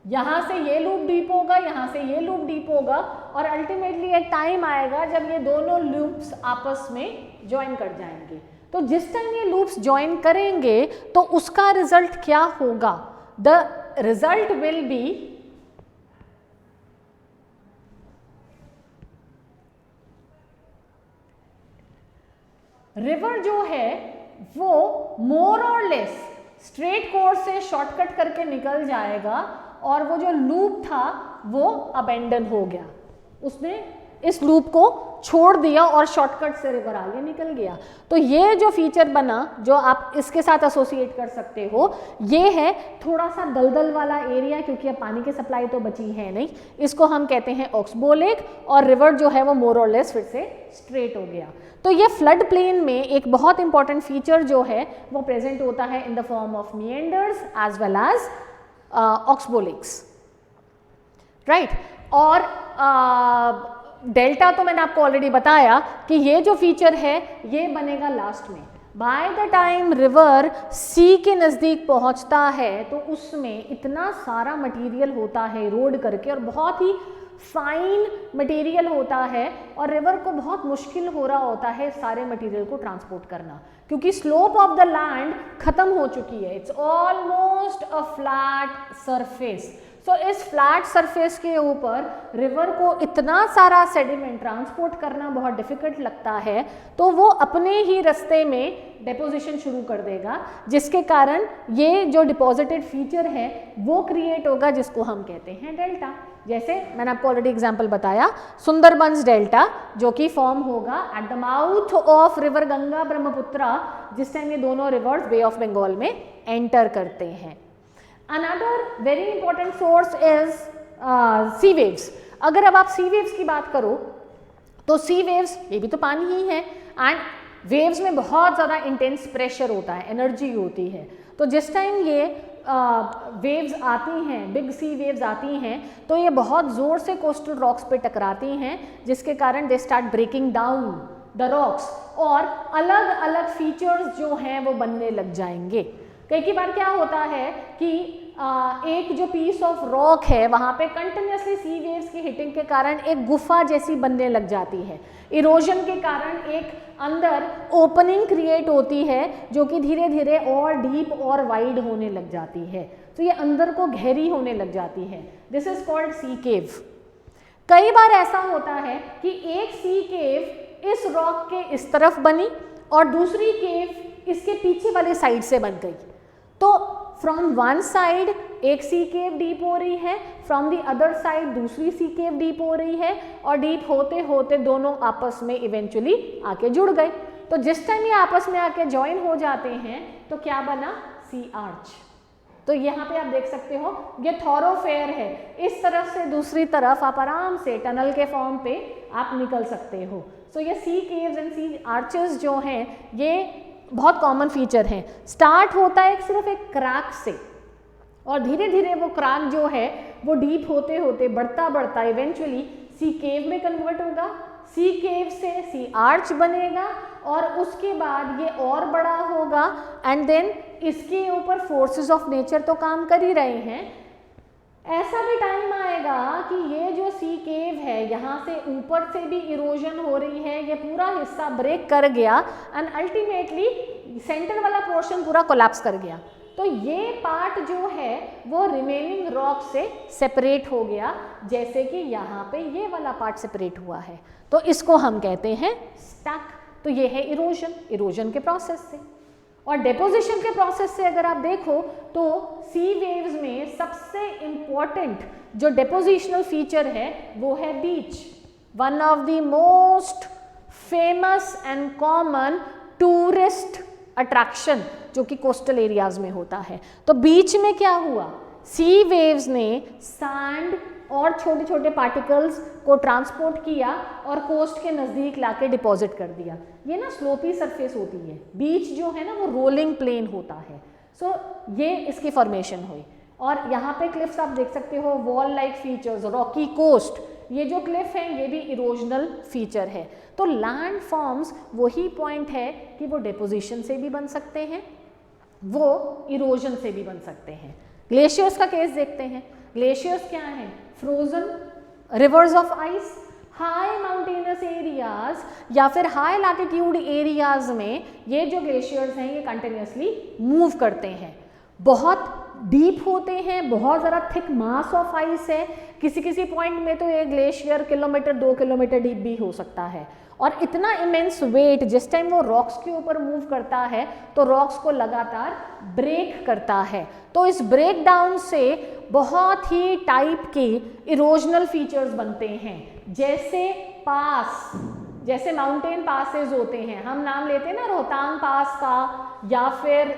यहाँ से ये लूप डीप होगा, यहाँ से ये लूप डीप होगा, और अल्टीमेटली एक टाइम आएगा जब ये दोनों लूप्स आपस में ज्वाइन कर जाएंगे। तो जिस टाइम ये लूप्स ज्वाइन करेंगे तो उसका रिजल्ट क्या होगा, the result will be river जो है वो मोर और लेस स्ट्रेट कोर्स से शॉर्टकट करके निकल जाएगा और वो जो लूप था वो अबेंडन हो गया, उसने इस लूप को छोड़ दिया और शॉर्टकट से रिवर आगे निकल गया। तो ये जो फीचर बना जो आप इसके साथ एसोसिएट कर सकते हो, ये है थोड़ा सा दलदल वाला एरिया, क्योंकि अब पानी की सप्लाई तो बची है नहीं, इसको हम कहते हैं ऑक्सबो लेक, और रिवर जो है वो मोर और लेस फिर से स्ट्रेट हो गया। तो ये फ्लड प्लेन में एक बहुत इंपॉर्टेंट फीचर जो है वो प्रेजेंट होता है in the form of meanders as well as oxbow lakes, right. और डेल्टा तो मैंने आपको ऑलरेडी बताया कि ये जो फीचर है ये बनेगा लास्ट में। बाय द टाइम रिवर सी के नज़दीक पहुंचता है तो उसमें इतना सारा मटेरियल होता है रोड करके, और बहुत ही फाइन मटेरियल होता है, और रिवर को बहुत मुश्किल हो रहा होता है सारे मटेरियल को ट्रांसपोर्ट करना, क्योंकि स्लोप ऑफ द लैंड खत्म हो चुकी है, it's almost a flat surface. So इस फ्लैट सरफेस के ऊपर रिवर को इतना सारा सेडिमेंट ट्रांसपोर्ट करना बहुत डिफिकल्ट लगता है, तो वो अपने ही रास्ते में डिपोजिशन शुरू कर देगा, जिसके कारण ये जो डिपॉजिटेड फीचर है वो क्रिएट होगा, जिसको हम कहते हैं डेल्टा। जैसे मैंने आपको ऑलरेडी एग्जांपल बताया, सुंदरबंस डेल्टा जो कि फॉर्म होगा at the mouth of river Ganga Brahmaputra, जिस टाइम ये दोनों रिवर्स बे ऑफ बंगाल में एंटर करते हैं। Another very important source is sea waves. अगर अब आप सी वेव्स की बात करो तो सी वेव्स ये भी तो पानी ही है, एंड वेव्स में बहुत ज़्यादा इंटेंस प्रेशर होता है, एनर्जी होती है। तो जिस टाइम ये वेव्स आती हैं, बिग सी वेव्स आती हैं, तो ये बहुत ज़ोर से कोस्टल रॉक्स पे टकराती हैं, जिसके कारण they start breaking down the rocks, और अलग अलग फीचर्स जो हैं वो बनने लग जाएंगे। कई बार क्या होता है कि एक जो पीस ऑफ रॉक है वहाँ पे कंटिन्यूसली सी वेव्स की हिटिंग के कारण एक गुफा जैसी बनने लग जाती है। इरोजन के कारण एक अंदर ओपनिंग क्रिएट होती है जो कि धीरे धीरे और डीप और वाइड होने लग जाती है, तो ये अंदर को गहरी होने लग जाती है। दिस इज कॉल्ड सी केव। कई बार ऐसा होता है कि एक सी केव इस रॉक के इस तरफ बनी और दूसरी केव इसके पीछे वाले साइड से बन गई, तो फ्रॉम वन साइड एक सी केव डीप हो रही है, फ्रॉम द अदर साइड दूसरी सी केव डीप हो रही है, और डीप होते होते दोनों आपस में इवेंचुअली आके जुड़ गए। तो जिस टाइम ये आपस में आके ज्वाइन हो जाते हैं तो क्या बना, सी आर्च। तो यहाँ पे आप देख सकते हो ये थॉरोफेयर है, इस तरफ से दूसरी तरफ आप आराम से टनल के फॉर्म पे आप निकल सकते हो। सो ये सी केव्स एंड सी आर्चेस जो हैं ये बहुत कॉमन फीचर हैं। स्टार्ट होता है सिर्फ एक क्रैक से, और धीरे धीरे वो क्रैक जो है वो डीप होते होते बढ़ता बढ़ता इवेंचुअली सी केव में कन्वर्ट होगा, सी केव से सी आर्च बनेगा, और उसके बाद ये और बड़ा होगा, एंड देन इसके ऊपर फोर्सेस ऑफ नेचर तो काम कर ही रहे हैं। ऐसा भी टाइम आएगा कि ये जो सी केव है यहाँ से ऊपर से भी इरोजन हो रही है, ये पूरा हिस्सा ब्रेक कर गया एंड अल्टीमेटली सेंटर वाला पोर्शन पूरा कोलैप्स कर गया। तो ये पार्ट जो है वो रिमेनिंग रॉक से सेपरेट हो गया, जैसे कि यहाँ पे ये वाला पार्ट सेपरेट हुआ है, तो इसको हम कहते हैं स्टैक। तो ये है इरोजन के प्रोसेस से। और डेपोजिशन के प्रोसेस से अगर आप देखो तो सी वेव्स में सबसे इम्पॉर्टेंट जो डेपोजिशनल फीचर है वो है beach, one of the most famous and common tourist attraction जो कि कोस्टल एरियाज में होता है। तो बीच में क्या हुआ, सी वेव्स ने सैंड और छोटे छोटे पार्टिकल्स को ट्रांसपोर्ट किया और कोस्ट के नज़दीक लाके डिपॉजिट कर दिया। ये ना स्लोपी सरफेस होती है, बीच जो है ना वो रोलिंग प्लेन होता है। सो ये इसकी फॉर्मेशन हुई, और यहाँ पे क्लिफ्स आप देख सकते हो, wall like features, rocky coast, ये जो क्लिफ है ये भी इरोजनल फीचर है। तो लैंड फॉर्म्स वही पॉइंट है कि वो डिपोजिशन से भी बन सकते हैं, वो इरोजन से भी बन सकते हैं। ग्लेशियर्स का केस देखते हैं। ग्लेशियर्स क्या हैं, frozen reverse of ice. High mountainous areas या फिर हाई लैटिट्यूड एरियाज में ये जो ग्लेशियर्स हैं ये कंटिन्यूसली मूव करते हैं, बहुत डीप होते हैं, बहुत ज़्यादा थिक मास ऑफ आइस है, किसी किसी पॉइंट में तो ये ग्लेशियर किलोमीटर 2 किलोमीटर डीप भी हो सकता है। और इतना इमेंस वेट जिस टाइम वो रॉक्स के ऊपर मूव करता है तो रॉक्स को लगातार ब्रेक करता है। तो इस ब्रेक डाउन से बहुत ही टाइप के इरोजनल फीचर्स बनते हैं, जैसे पास, जैसे माउंटेन पासेस होते हैं, हम नाम लेते हैं ना रोहतांग पास का, या फिर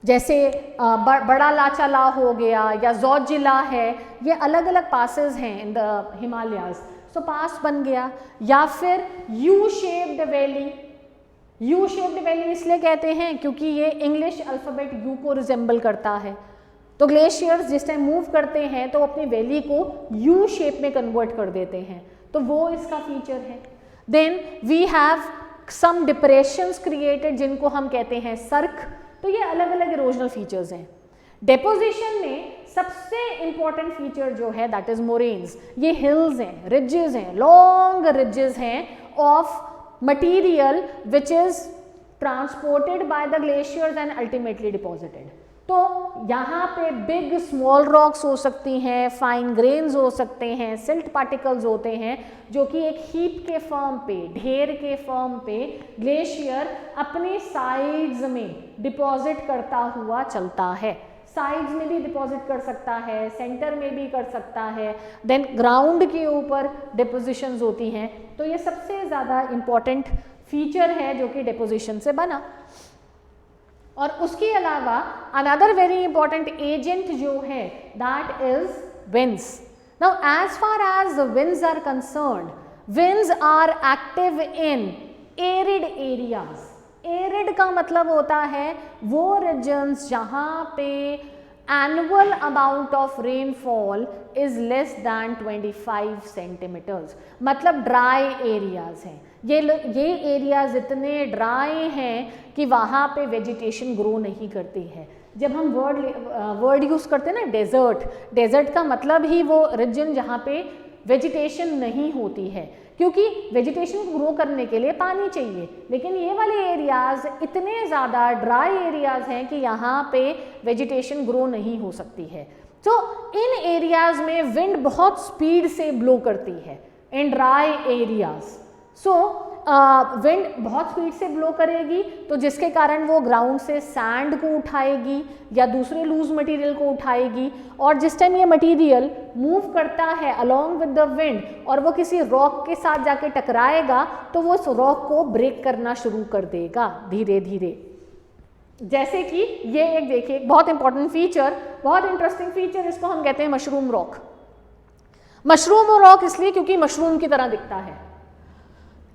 जैसे बड़ा लाचाला हो गया या जोजिला है, ये अलग अलग पासेस हैं इन द हिमालयाज। सो पास बन गया, या फिर U shaped valley. U shaped valley इसलिए कहते हैं क्योंकि ये इंग्लिश अल्फ़ाबेट यू को रिजेंबल करता है। तो ग्लेशियर्स जिस टाइम मूव करते हैं तो अपनी वैली को यू शेप में कन्वर्ट कर देते हैं, तो वो इसका फीचर है। Then we have some depressions created जिनको हम कहते हैं सर्क। तो ये अलग अलग इरोजनल फीचर्स हैं। डेपोजिशन में सबसे इंपॉर्टेंट फीचर जो है दैट इज मोरेन्स। ये हिल्स हैं, रिजेस हैं, लॉन्ग रिजेस हैं of material which is transported by the glaciers and ultimately deposited. तो यहाँ पे बिग स्मॉल रॉक्स हो सकती हैं, फाइन ग्रेन्स हो सकते हैं, सिल्ट पार्टिकल्स होते हैं, जो कि एक हीप के फॉर्म पे, ढेर के फॉर्म पे ग्लेशियर अपने साइड्स में डिपॉजिट करता हुआ चलता है। साइड्स में भी डिपॉजिट कर सकता है, सेंटर में भी कर सकता है, देन ग्राउंड के ऊपर डिपोजिशंस होती हैं। तो ये सबसे ज़्यादा इम्पॉर्टेंट फीचर है जो कि डिपोजिशन से बना। और उसके अलावा अनदर वेरी इंपॉर्टेंट एजेंट जो है that is winds. Now as far as the winds are concerned, winds are active in arid areas. Arid का मतलब होता है वो रीजन्स जहाँ पे annual amount of rainfall is less than 25 centimetres, मतलब ड्राई एरियाज हैं ये एरियाज इतने ड्राई हैं कि वहाँ पे वेजिटेशन ग्रो नहीं करती है। जब हम वर्ड यूज़ करते हैं ना डेजर्ट का मतलब ही वो रीजन जहाँ पे वेजिटेशन नहीं होती है, क्योंकि वेजिटेशन को ग्रो करने के लिए पानी चाहिए, लेकिन ये वाले एरियाज इतने ज़्यादा ड्राई एरियाज हैं कि यहाँ पे वेजिटेशन ग्रो नहीं हो सकती है। तो इन एरियाज में विंड बहुत स्पीड से ब्लो करती है in dry areas. So wind बहुत स्पीड से ब्लो करेगी, तो जिसके कारण वो ग्राउंड से सैंड को उठाएगी या दूसरे लूज मटेरियल को उठाएगी, और जिस टाइम ये मटेरियल मूव करता है अलोंग विद द विंड और वो किसी रॉक के साथ जाके टकराएगा तो वो उस रॉक को ब्रेक करना शुरू कर देगा धीरे धीरे। जैसे कि ये एक देखिए बहुत इंपॉर्टेंट फीचर, बहुत इंटरेस्टिंग फीचर, इसको हम कहते हैं मशरूम रॉक। मशरूम रॉक इसलिए क्योंकि मशरूम की तरह दिखता है।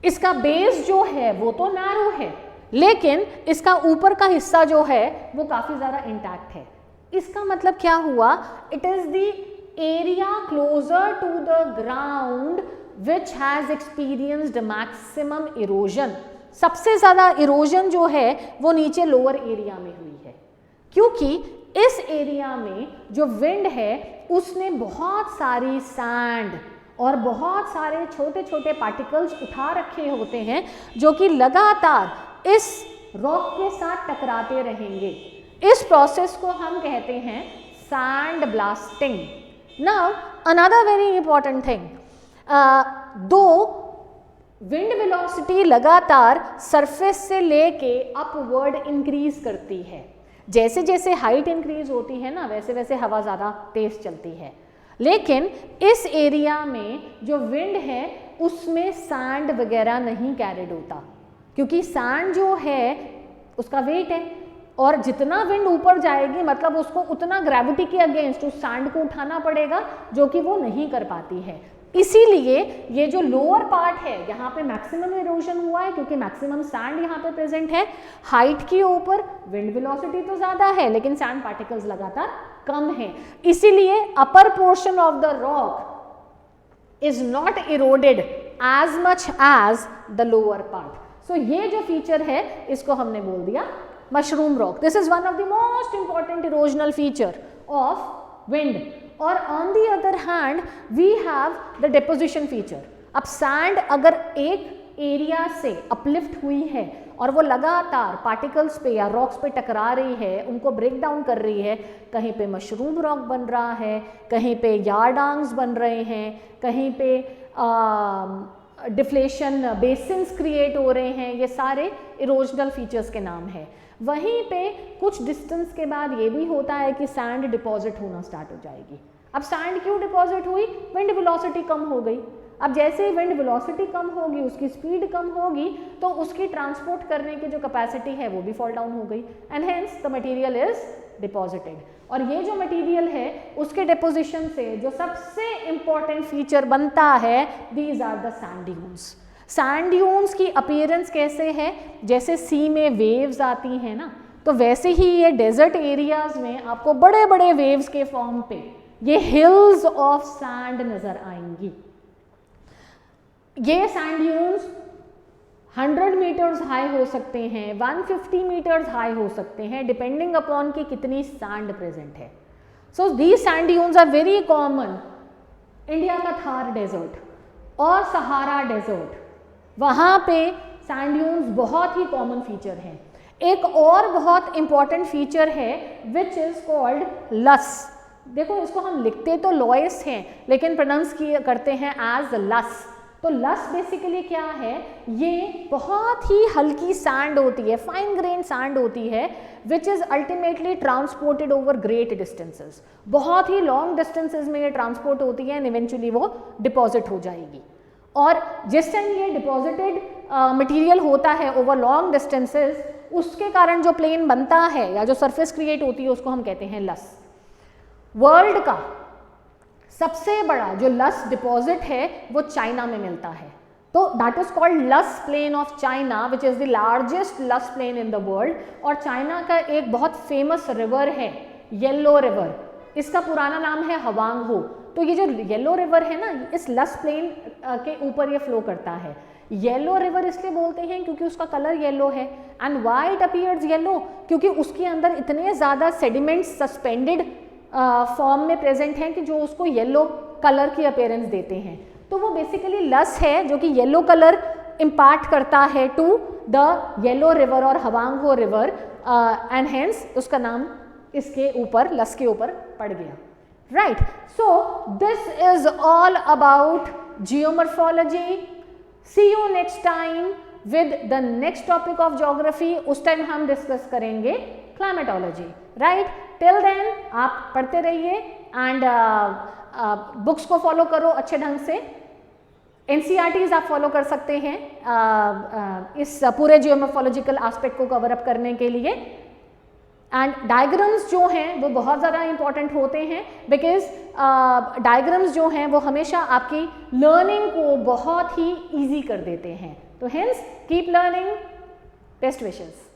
इसका बेस जो है वो तो नैरो है, लेकिन इसका ऊपर का हिस्सा जो है वो काफी ज्यादा इंटैक्ट है। इसका मतलब क्या हुआ, it is the area closer to the ground which has experienced maximum erosion. सबसे ज्यादा इरोजन जो है वो नीचे लोअर एरिया में हुई है, क्योंकि इस एरिया में जो विंड है उसने बहुत सारी सैंड और बहुत सारे छोटे छोटे पार्टिकल्स उठा रखे होते हैं जो कि लगातार इस रॉक के साथ टकराते रहेंगे। इस प्रोसेस को हम कहते हैं sand blasting. Now another very important thing, दो विंड वेलोसिटी लगातार सरफेस से लेके अपवर्ड इंक्रीज करती है। जैसे जैसे हाइट इंक्रीज होती है ना, वैसे वैसे हवा ज़्यादा तेज चलती है, लेकिन इस एरिया में जो विंड है उसमें सैंड वगैरह नहीं कैरिड होता, क्योंकि सैंड जो है उसका वेट है, और जितना विंड ऊपर जाएगी मतलब उसको उतना ग्रेविटी के अगेंस्ट उस सैंड को उठाना पड़ेगा, जो कि वो नहीं कर पाती है। इसीलिए ये जो लोअर पार्ट है यहाँ पे मैक्सिमम इरोजन हुआ है, क्योंकि मैक्सिमम सैंड यहाँ पे प्रेजेंट है। हाइट के ऊपर विंड वेलोसिटी तो ज़्यादा है, लेकिन सैंड पार्टिकल्स लगातार कम है, इसीलिए upper portion of the rock is not eroded as much as the lower part. So ये जो फीचर है इसको हमने बोल दिया mushroom rock. This is one of the most important erosional feature of wind. और on the other hand we have the deposition feature. अब सैंड अगर एक एरिया से अपलिफ्ट हुई है और वो लगातार पार्टिकल्स पे या रॉक्स पे टकरा रही है, उनको ब्रेक डाउन कर रही है, कहीं पे मशरूम रॉक बन रहा है, कहीं पे यार्डांग्स बन रहे हैं, कहीं पे डिफ्लेशन बेसिन्स क्रिएट हो रहे हैं, ये सारे इरोजनल फीचर्स के नाम है। वहीं पे कुछ डिस्टेंस के बाद ये भी होता है कि सैंड डिपॉजिट होना स्टार्ट हो जाएगी। अब सैंड क्यों डिपॉजिट हुई, विंड वेलोसिटी कम हो गई। अब जैसे विंड वेलोसिटी कम होगी, उसकी स्पीड कम होगी, तो उसकी ट्रांसपोर्ट करने की जो कैपेसिटी है वो भी फॉल डाउन हो गई, and hence the material is deposited. और ये जो मटेरियल है उसके डिपोजिशन से जो सबसे इंपॉर्टेंट फीचर बनता है, these are the sand dunes. Sand dunes की अपीयरेंस कैसे है, जैसे सी में वेव्स आती हैं ना, तो वैसे ही ये डेजर्ट एरियाज में आपको बड़े बड़े वेव्स के फॉर्म पे ये हिल्स ऑफ सैंड नजर आएंगी। ये सैंड ड्यून्स 100 मीटर्स हाई हो सकते हैं, 150 मीटर्स हाई हो सकते हैं, डिपेंडिंग अपॉन कि कितनी सैंड प्रेजेंट है। So these sand dunes are very common. India का थार डेजर्ट और सहारा डेजर्ट, वहाँ पे सैंड ड्यून्स बहुत ही कॉमन फीचर हैं। एक और बहुत इंपॉर्टेंट फीचर है विच इज कॉल्ड लस। देखो इसको हम लिखते तो लॉयस हैं, लेकिन प्रोनाउंस करते हैं एज लस। तो लस बेसिकली क्या है, ये बहुत ही हल्की सैंड होती है, फाइन ग्रेन सैंड होती है, which is ultimately transported over great distances. बहुत ही लॉन्ग डिस्टेंसेस में ये ट्रांसपोर्ट होती है एंड इवेंचुअली वो डिपॉजिट हो जाएगी। और जिस टाइम ये डिपॉजिटेड मटेरियल होता है ओवर लॉन्ग डिस्टेंसेस, उसके कारण जो प्लेन बनता है या जो सरफेस क्रिएट होती है उसको हम कहते हैं लस। वर्ल्ड का सबसे बड़ा जो लस डिपॉजिट है वो चाइना में मिलता है, तो that is called loess plain of China which is the largest loess plain in the world. और चाइना का एक बहुत फेमस रिवर है येलो रिवर, इसका पुराना नाम है हवांग हो। तो ये जो येलो रिवर है ना, इस लस प्लेन के ऊपर ये फ्लो करता है। येलो रिवर इसलिए बोलते हैं क्योंकि उसका कलर येलो है। And why it appears yellow, क्योंकि उसके अंदर इतने ज़्यादा सेडिमेंट्स सस्पेंडेड फॉर्म में प्रेजेंट हैं कि जो उसको येलो कलर की अपीयरेंस देते हैं। तो वो बेसिकली लस है जो कि येलो कलर इम्पार्ट करता है टू द येलो रिवर और हवांग हो रिवर, एंड हेंस उसका नाम इसके ऊपर, लस के ऊपर पड़ गया, right. So this is all about geomorphology. See you next time with the next topic of geography. उस टाइम हम डिस्कस करेंगे क्लाइमेटोलॉजी, राइट। टिल देन आप पढ़ते रहिए एंड बुक्स को फॉलो करो अच्छे ढंग से। NCERTs आप फॉलो कर सकते हैं इस पूरे जियोमॉर्फोलॉजिकल एस्पेक्ट को कवर अप करने के लिए। एंड डायग्राम्स जो हैं वो बहुत ज़्यादा इंपॉर्टेंट होते हैं, बिकॉज डायग्राम्स जो हैं वो हमेशा आपकी लर्निंग को बहुत ही ईजी कर देते हैं। तो hence keep learning, best wishes.